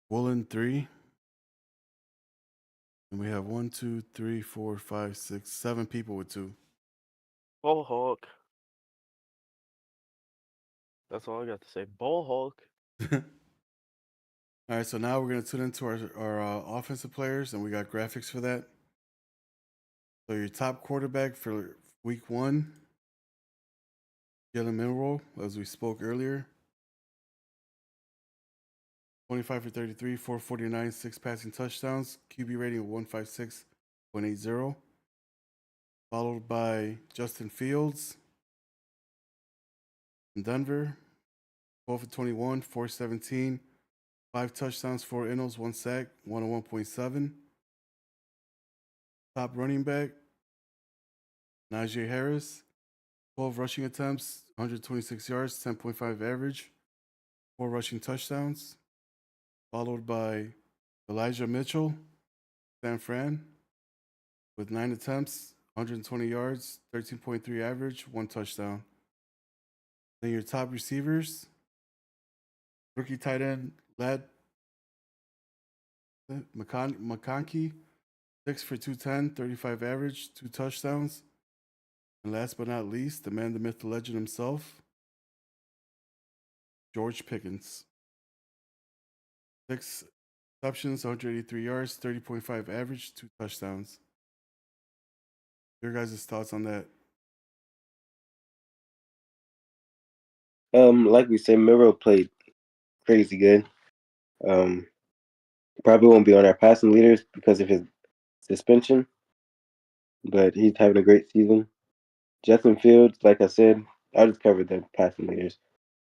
Woolen 3. And we have 1, 2, 3, 4, 5, 6, 7 people with 2. Ball hawk. That's all I got to say. Ball hawk. All right, so now we're going to tune into our offensive players, and we got graphics for that. So your top quarterback for week 1, Jalen Milroe, as we spoke earlier. 25 for 33, 449, 6 passing touchdowns, QB rating of 156.80. Followed by Justin Fields in Denver, 12 for 21, 417, 5 touchdowns, 4 innos, 1 sack, 101.7. Top running back, Najee Harris, 12 rushing attempts, 126 yards, 10.5 average, 4 rushing touchdowns. Followed by Elijah Mitchell, San Fran, with 9 attempts, 120 yards, 13.3 average, 1 touchdown. Then your top receivers, rookie tight end Lad McConkey, 6 for 210, 35 average, 2 touchdowns. And last but not least, the man, the myth, the legend himself, George Pickens. 6 receptions, 183 yards, 30.5 average, 2 touchdowns. Your guys' thoughts on that? like we said, Miro played crazy good. Probably won't be on our passing leaders because of his suspension, but he's having a great season. Justin Fields, like I said, I just covered the passing leaders.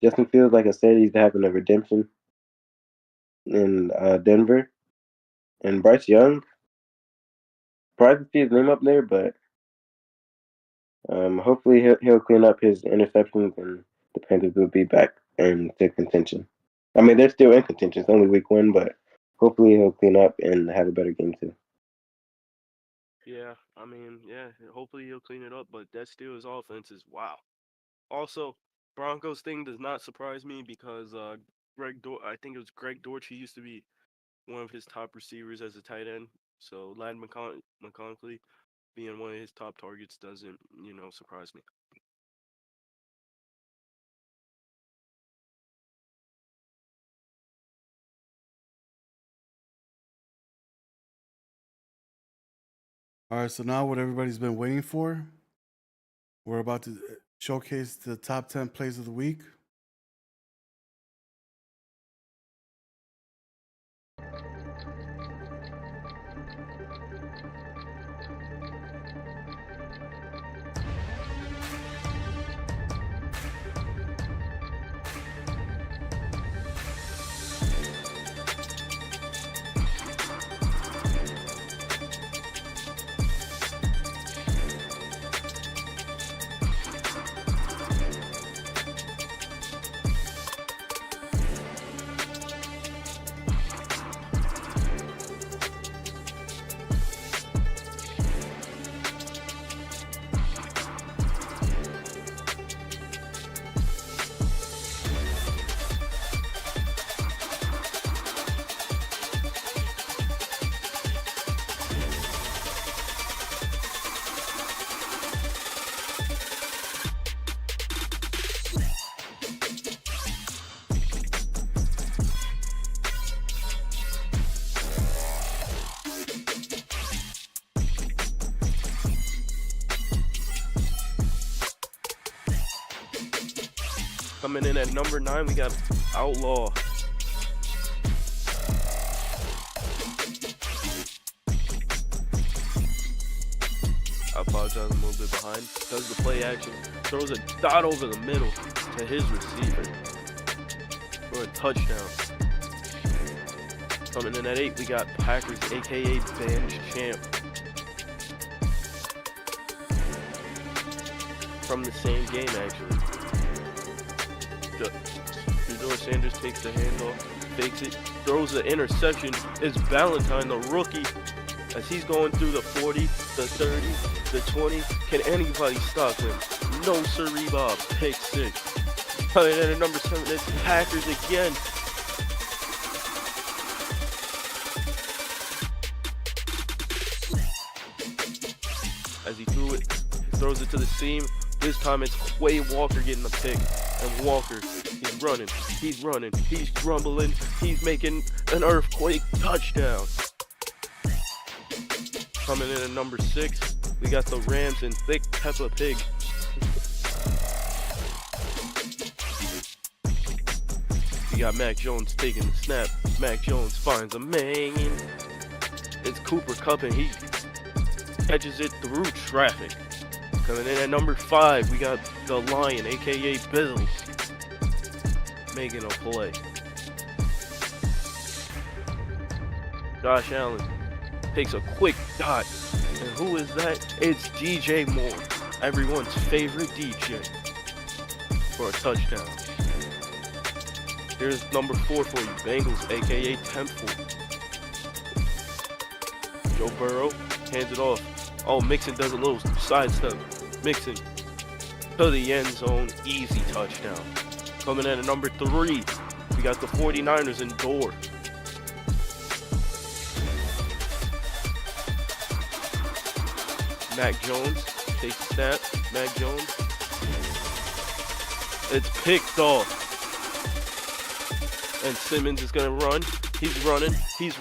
Justin Fields, like I said, he's having a redemption in Denver. And Bryce Young, surprised to see his name up there, but hopefully he'll clean up his interceptions and the Panthers will be back into contention. I mean, they're still in contention. It's only week 1, but hopefully he'll clean up and have a better game too. Yeah, I mean, yeah. Hopefully he'll clean it up, but that Steelers offense is wow. Also, Broncos thing does not surprise me because I think it was Greg Dortch. He used to be one of his top receivers as a tight end. So Lad McConkey being one of his top targets doesn't, surprise me. All right, so now what everybody's been waiting for, we're about to showcase the top 10 plays of the week. Coming in at number 9, we got Outlaw. I apologize, I'm a little bit behind. Does the play action, throws a dot over the middle to his receiver for a touchdown. Coming in at 8, we got Packers, aka Bench Champ. from the same game, actually. Shedeur Sanders takes the handoff, fakes it, throws the interception. It's Valentine, the rookie, as he's going through the 40, the 30, the 20. Can anybody stop him? No siree, Bob. Pick 6. Coming in at number 7, it's Packers again. As he throws it to the seam. This time it's Quay Walker getting the pick. And Walker, he's running, he's rumbling, he's making an earthquake touchdown. Coming in at number 6, we got the Rams and Thick Peppa Pig. We got Mac Jones taking the snap. Mac Jones finds a man. It's Cooper Kupp and he catches it through traffic. Coming in at number 5, we got the Lion, aka Bills, making a play. Josh Allen takes a quick dot. And who is that? It's DJ Moore, everyone's favorite DJ, for a touchdown. Here's number 4 for you, Bengals, aka Temple. Joe Burrow hands it off. Oh, Mixon does a little sidestep. Mixon to the end zone, easy touchdown. Coming in at number 3, we got the 49ers in Door. Mac Jones takes the snap. Mac Jones. It's picked off. And Simmons is going to run. He's running. He's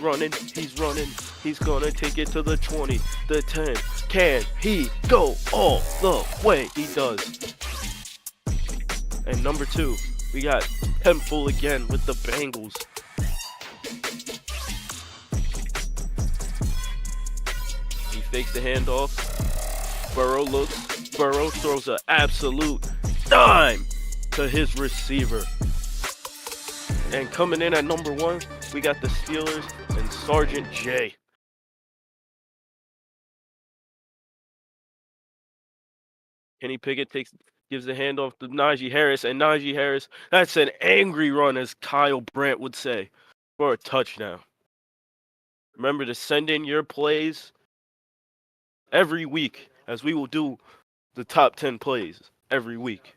going to take it to the 20, the 10. Can he go all the way? He does. And number 2, we got Temple again with the Bengals. He fakes the handoff. Burrow looks. Burrow throws an absolute dime to his receiver. And coming in at number 1, we got the Steelers and Sergeant J. Kenny Pickett gives the handoff to Najee Harris, and Najee Harris, that's an angry run, as Kyle Brandt would say, for a touchdown. Remember to send in your plays every week, as we will do the top 10 plays every week.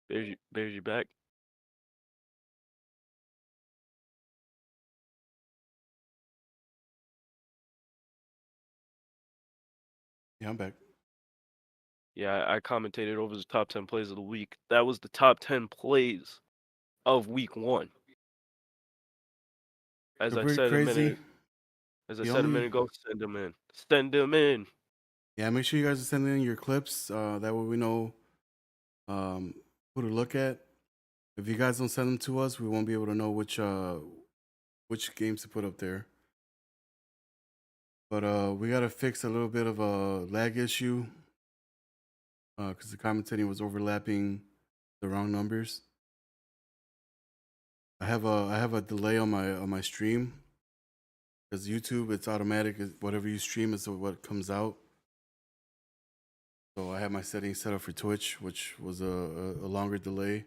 Bears you back. Yeah, I'm back. Yeah, I commentated over the top 10 plays of the week. That was the top 10 plays of week 1. As They're I pretty said crazy. a minute ago, send them in. Send them in. Yeah, make sure you guys are sending in your clips. That way we know who to look at. If you guys don't send them to us, we won't be able to know which games to put up there. But we gotta fix a little bit of a lag issue because the commentating was overlapping the wrong numbers. I have a delay on my stream because YouTube, it's automatic. Whatever you stream is what comes out. So I have my settings set up for Twitch, which was a longer delay.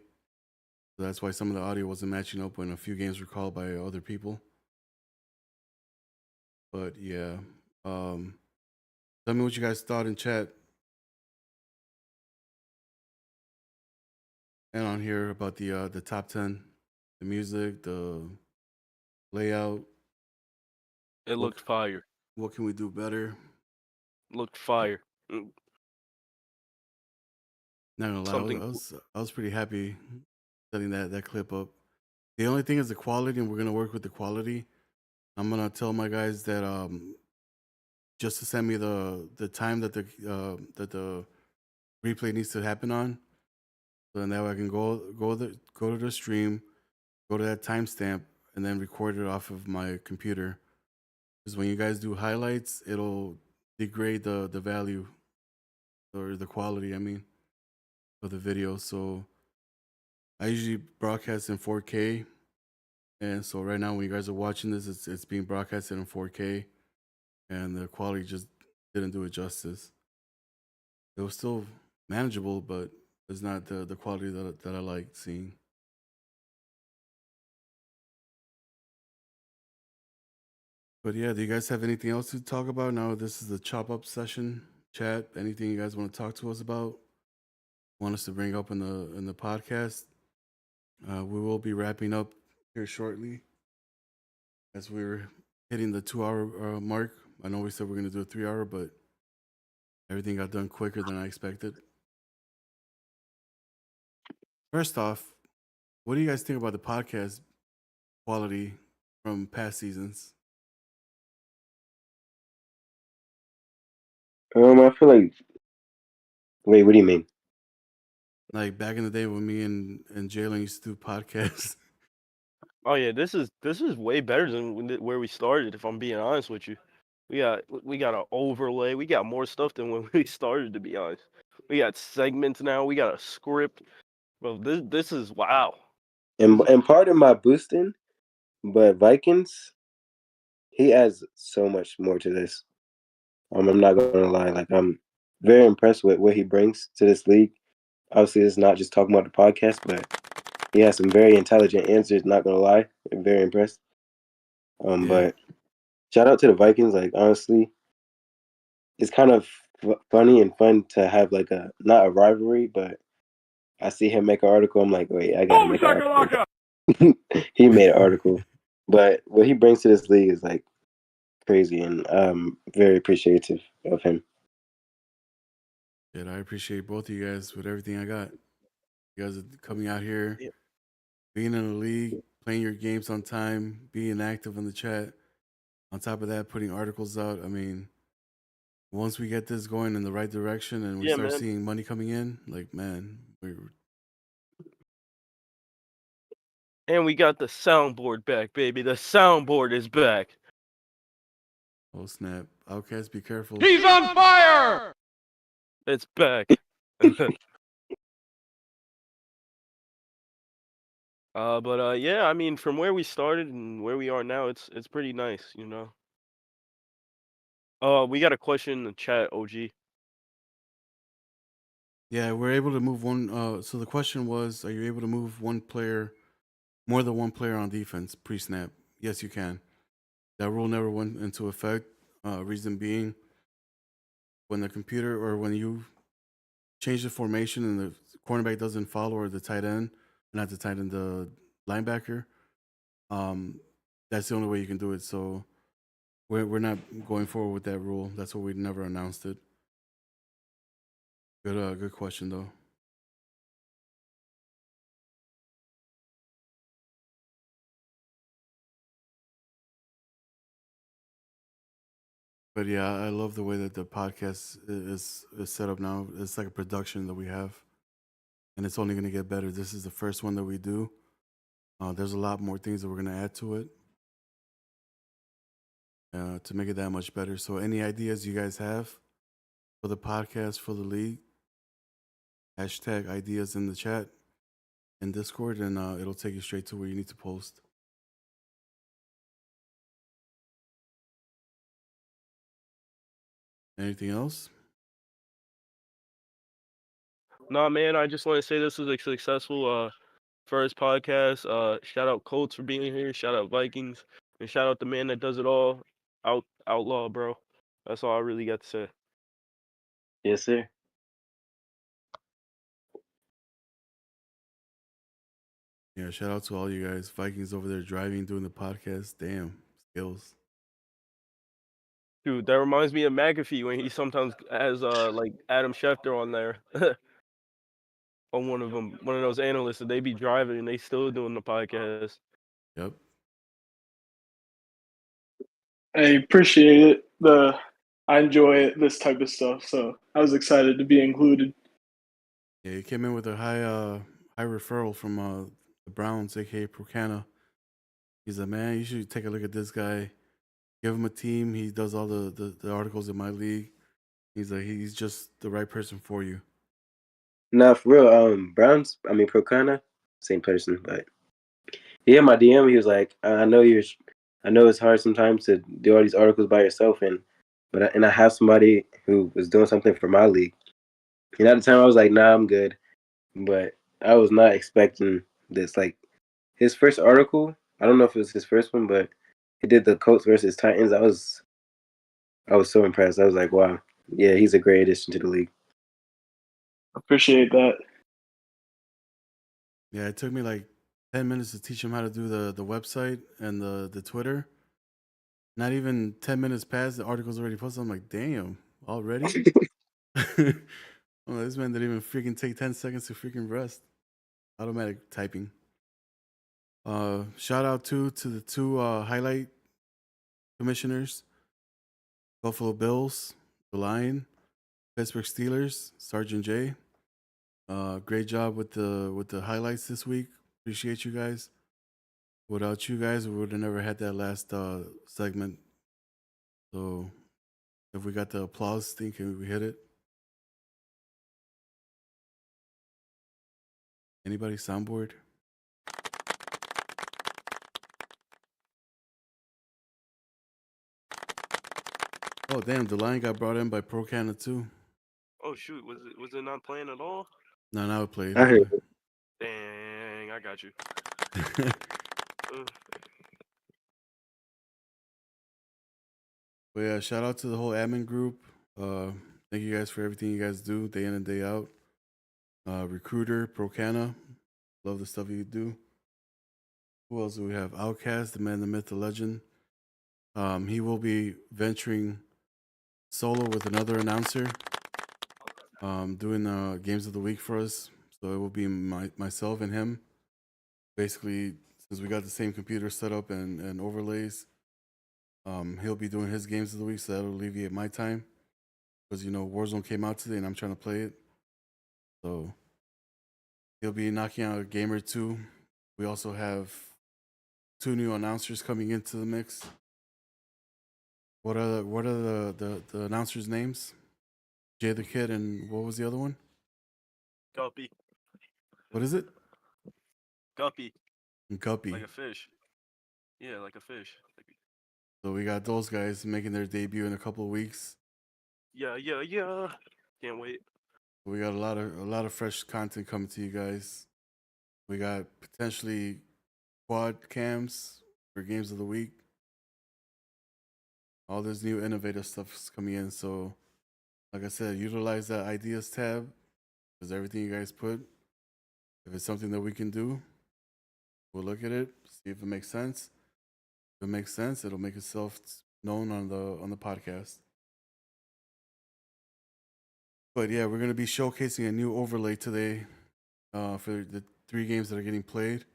So that's why some of the audio wasn't matching up when a few games were called by other people. But yeah, tell me what you guys thought in chat and on here about the top 10, the music, the layout. It looked fire. What can we do better? Looked fire. Not gonna lie, Something I was pretty happy setting that clip up. The only thing is the quality, and we're gonna work with the quality. I'm gonna tell my guys that just to send me the time that the replay needs to happen on, so then that way I can go to the stream, go to that timestamp, and then record it off of my computer. Because when you guys do highlights, it'll degrade the value or the quality, I mean, of the video. So I usually broadcast in 4K, And so right now, when you guys are watching this, it's being broadcasted in 4K, and the quality just didn't do it justice. It was still manageable, but it's not the quality that I like seeing. But yeah, do you guys have anything else to talk about? Now this is the chop up session. Chat. Anything you guys want to talk to us about? Want us to bring up in the podcast? We will be wrapping up here shortly as we're hitting the 2 hour mark. I know we said we're gonna do a 3 hour, but everything got done quicker than I expected. First off, what do you guys think about the podcast quality from past seasons? I feel like. Wait, what do you mean? Like back in the day when me and Jalen used to do podcasts. Oh yeah, this is way better than where we started. If I'm being honest with you, we got an overlay. We got more stuff than when we started. To be honest, we got segments now. We got a script. Bro, this is wow. And part of my boosting, but Vikings, he adds so much more to this. I'm not gonna lie. Like I'm very impressed with what he brings to this league. Obviously, it's not just talking about the podcast, but he has some very intelligent answers. Not gonna lie, I'm very impressed. Yeah. But shout out to the Vikings. Like honestly, it's kind of funny and fun to have like a not a rivalry, but I see him make an article. I'm like, wait, I gotta make an article. He made an article, but what he brings to this league is like crazy, and I'm very appreciative of him. Yeah, I appreciate both of you guys with everything I got. You guys are coming out here, Yeah. being in the league, playing your games on time, being active in the chat. On top of that, putting articles out. I mean, once we get this going in the right direction and we Yeah, start man. seeing money coming in, like man, And we got the soundboard back, baby. The soundboard is back. oh snap! Outcast, be careful. He's on fire! It's back. But yeah, I mean, from where we started and where we are now, it's pretty nice, you know. We got a question in the chat, OG. Yeah, we're able to move one. So the question was, are you able to move one player, more than one player on defense pre-snap? Yes, you can. That rule never went into effect. Reason being, when the computer or when you change the formation and the cornerback doesn't follow, or the tight end, not the tight end, the linebacker, um, that's the only way you can do it. So we're not going forward with that rule. That's why we never announced it. Good question though. But yeah, I love the way that the podcast is set up now. It's like a production that we have, and it's only going to get better. This is the first one that we do. There's a lot more things that we're going to add to it to make it that much better. So, any ideas you guys have for the podcast, for the league, hashtag ideas in the chat and Discord, and it'll take you straight to where you need to post. Anything else? Nah, man, I just want to say this was a successful first podcast. Shout out Colts for being here. Shout out Vikings, and shout out the man that does it all, Outlaw, bro. That's all I really got to say. Yes, sir. Yeah, shout out to all you guys. Vikings over there driving, doing the podcast. Damn, skills. Dude, that reminds me of McAfee when he sometimes has like Adam Schefter on there. On one of them, one of those analysts, that they be driving and they still doing the podcast. Yep. I appreciate it. I enjoy this type of stuff, so I was excited to be included. Yeah, he came in with a high referral from the Browns, aka Procana. He's like, man, you should take a look at this guy. Give him a team. He does all the articles in my league. He's like, he's just the right person for you. Nah, for real. Browns. I mean, Procana, same person, but He hit my DM. He was like, I know it's hard sometimes to do all these articles by yourself, but I have somebody who was doing something for my league. And at the time, I was like, nah, I'm good. But I was not expecting this. Like his first article, I don't know if it was his first one, but he did the Colts versus Titans. I was so impressed. I was like, wow, yeah, he's a great addition to the league. Appreciate that. Yeah, it took me like 10 minutes to teach him how to do the website and the Twitter. Not even 10 minutes past, the article's already posted. I'm like, damn, already? Oh, this man didn't even freaking take 10 seconds to freaking rest. Automatic typing. Shout out to the two highlight commissioners, Buffalo Bills, the Lion, Pittsburgh Steelers, Sergeant J. Great job with the highlights this week. Appreciate you guys. Without you guys, we would have never had that last segment. So if we got the applause thing, can we hit it? Anybody soundboard? Oh damn, the Lion got brought in by Pro Canada too. Oh shoot, was it not playing at all? No, now it played. I heard. Dang, I got you. But yeah, shout out to the whole admin group. Thank you guys for everything you guys do day in and day out. Recruiter, Procana, love the stuff you do. Who else do we have? Outcast, the man, the myth, the legend. He will be venturing solo with another announcer, doing games of the week for us. So it will be myself and him. Basically, since we got the same computer set up and overlays, he'll be doing his games of the week, so that'll alleviate my time. Because Warzone came out today and I'm trying to play it. So he'll be knocking out a game or two. We also have 2 new announcers coming into the mix. What are the announcers' names? Jay the Kid and what was the other one? Guppy. What is it? Guppy. Guppy. Like a fish. Yeah, like a fish. So we got those guys making their debut in a couple of weeks. Yeah. Can't wait. We got a lot of fresh content coming to you guys. We got potentially quad cams for games of the week. All this new innovative stuff is coming in. So, like I said, utilize that ideas tab because everything you guys put, if it's something that we can do, we'll look at it, see if it makes sense. If it makes sense, it'll make itself known on the podcast. But yeah, we're gonna be showcasing a new overlay today for the 3 games that are getting played.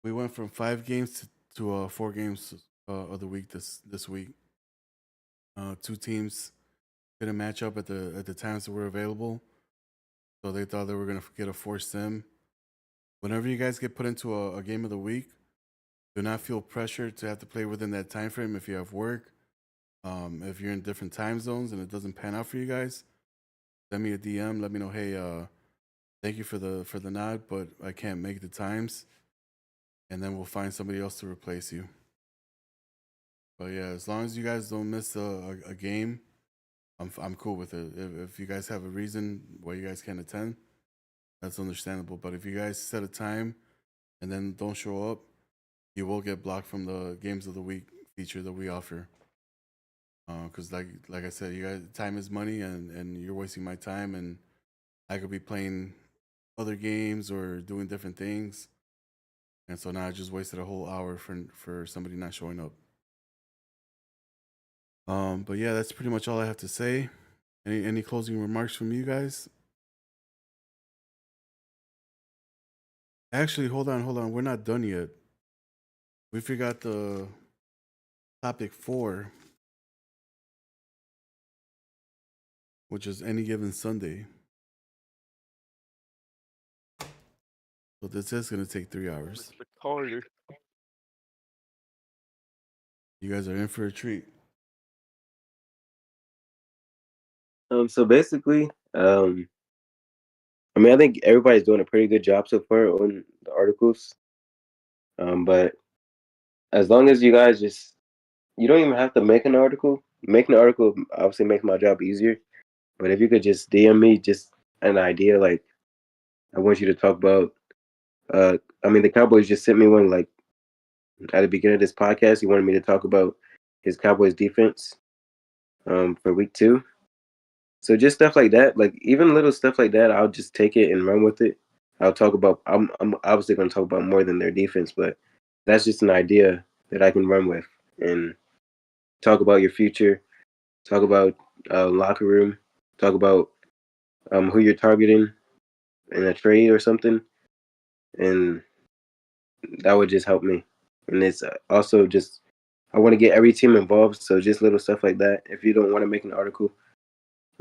We went from 5 games to 4 games of the week this week. 2 teams didn't match up at the times that were available, so they thought they were gonna get a forced sim. Whenever you guys get put into a game of the week, do not feel pressured to have to play within that time frame. If you have work, if you're in different time zones and it doesn't pan out for you guys, send me a DM. Let me know. Hey, thank you for the nod, but I can't make the times, and then we'll find somebody else to replace you. But yeah, as long as you guys don't miss a game, I'm cool with it. If you guys have a reason why you guys can't attend, that's understandable. But if you guys set a time and then don't show up, you will get blocked from the games of the week feature that we offer. Because like I said, you guys, time is money, and you're wasting my time, and I could be playing other games or doing different things, and so now I just wasted a whole hour for somebody not showing up. But yeah, that's pretty much all I have to say. Any closing remarks from you guys? Actually, hold on. We're not done yet. We forgot the topic 4, which is any given Sunday. So this is going to take 3 hours. Mr. Carter. You guys are in for a treat. So basically, I mean, I think everybody's doing a pretty good job so far on the articles. But as long as you guys you don't even have to make an article. Making an article obviously makes my job easier. But if you could just DM me just an idea, like I want you to talk about. The Cowboys just sent me one like at the beginning of this podcast. He wanted me to talk about his Cowboys defense for week 2. So just stuff like that, like even little stuff like that, I'll just take it and run with it. I'll talk about. I'm obviously going to talk about more than their defense, but that's just an idea that I can run with and talk about your future. Talk about locker room. Talk about who you're targeting in a trade or something, and that would just help me. And it's also just I want to get every team involved, so just little stuff like that. If you don't want to make an article,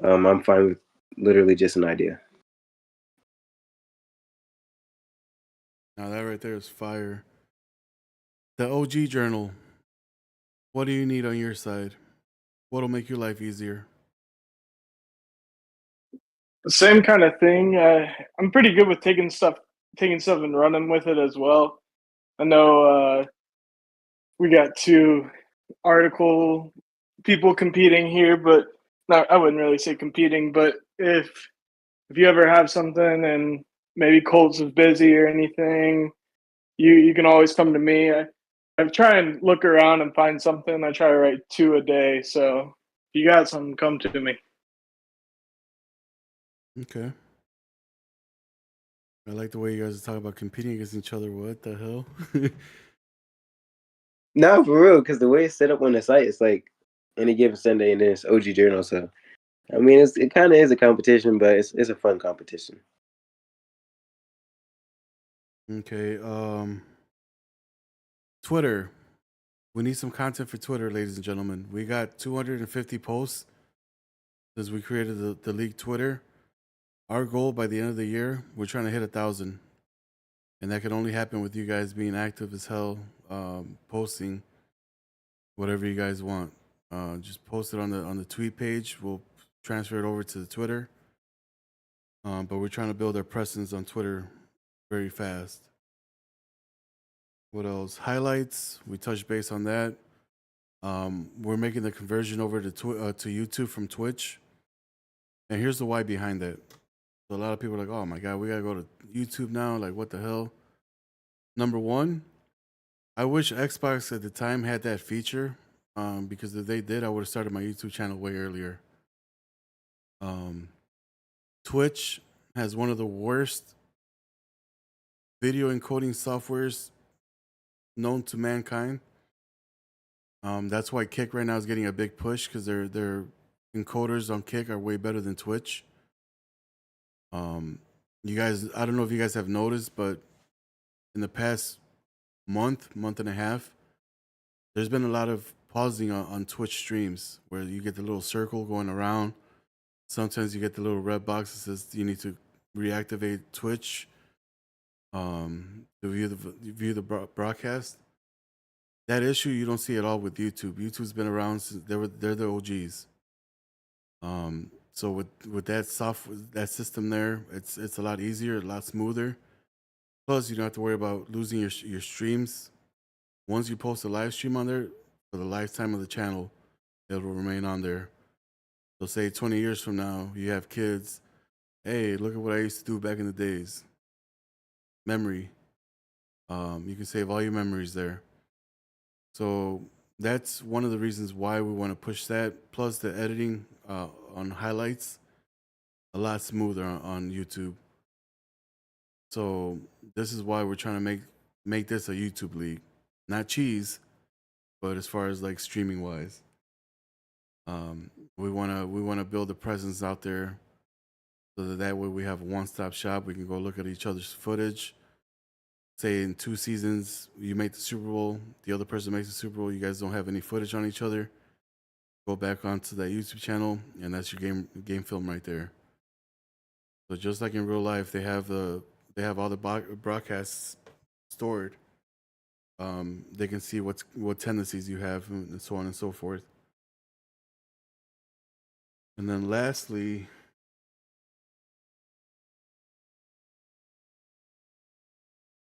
I'm fine with literally just an idea. Now that right there is fire. The OG Journal. What do you need on your side? What'll make your life easier? Same kind of thing. I'm pretty good with taking stuff and running with it as well. I know we got 2 article people competing here, but not, I wouldn't really say competing. But if you ever have something and maybe Colts is busy or anything, you can always come to me. I try and look around and find something. I try to write 2 a day. So if you got something, come to me. Okay. I like the way you guys are talking about competing against each other. What the hell? No, for real, because the way it's set up on the site, it's like any given Sunday, and then it's OG Journal. So I mean, it kind of is a competition, but it's a fun competition. Okay. Twitter. We need some content for Twitter, ladies and gentlemen. We got 250 posts since we created the league Twitter. Our goal by the end of the year, we're trying to hit 1,000. And that can only happen with you guys being active as hell, posting whatever you guys want. Just post it on the tweet page. We'll transfer it over to the Twitter. But we're trying to build our presence on Twitter very fast. What else? Highlights. We touched base on that. We're making the conversion over to YouTube from Twitch. And here's the why behind that. So a lot of people are like, oh my God, we got to go to YouTube now. Like, what the hell? Number one, I wish Xbox at the time had that feature, because if they did, I would have started my YouTube channel way earlier. Twitch has one of the worst video encoding softwares known to mankind. That's why Kick right now is getting a big push, because their encoders on Kick are way better than Twitch. You guys, I don't know if you guys have noticed, but in the past month and a half, there's been a lot of pausing on Twitch streams where you get the little circle going around. Sometimes you get the little red box that says you need to reactivate Twitch to view the broadcast. That issue you don't see at all with YouTube. YouTube's been around since they're the OGs. So with that system there, it's a lot easier, a lot smoother. Plus, you don't have to worry about losing your streams. Once you post a live stream on there, for the lifetime of the channel, it will remain on there. So say 20 years from now, you have kids. Hey, look at what I used to do back in the days. Memory. You can save all your memories there. So that's one of the reasons why we want to push that. Plus the editing on highlights, a lot smoother on YouTube. So this is why we're trying to make this a YouTube league, not cheese, but as far as like streaming wise, we wanna build a presence out there, so that way we have a one-stop shop. We can go look at each other's footage. Say in 2 seasons you make the Super Bowl, the other person makes the Super Bowl. You guys don't have any footage on each other. Go back onto that YouTube channel, and that's your game film right there. So just like in real life, they have all the broadcasts stored. They can see what tendencies you have, and so on and so forth. And then lastly,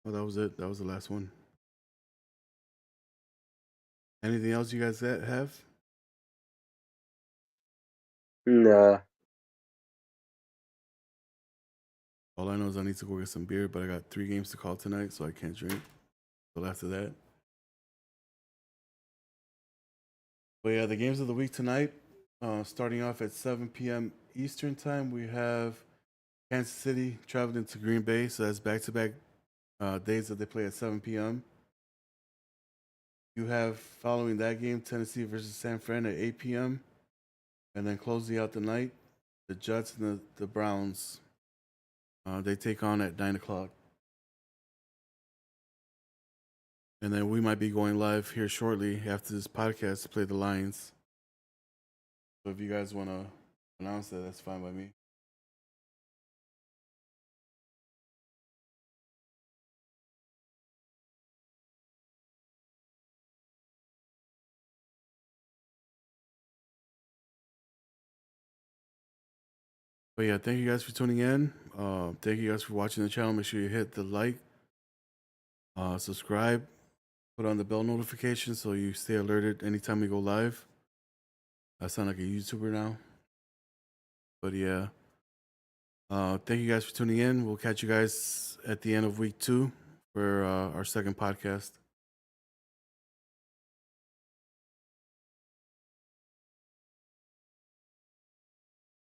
oh, that was it. That was the last one. Anything else you guys have? Nah. All I know is I need to go get some beer, but I got 3 games to call tonight, so I can't drink till after that. But yeah, the games of the week tonight, starting off at 7 p.m. Eastern time, we have Kansas City traveling to Green Bay, so that's back-to-back days that they play at 7 p.m. You have, following that game, Tennessee versus San Fran at 8 p.m. And then closing out the night, the Jets and the Browns. They take on at 9 o'clock. And then we might be going live here shortly after this podcast to play the Lions. So if you guys want to announce that, that's fine by me. But yeah, thank you guys for tuning in. Thank you guys for watching the channel. Make sure you hit the like, subscribe, put on the bell notification so you stay alerted anytime we go live. I sound like a YouTuber now. But yeah, thank you guys for tuning in. We'll catch you guys at the end of week 2 for our second podcast.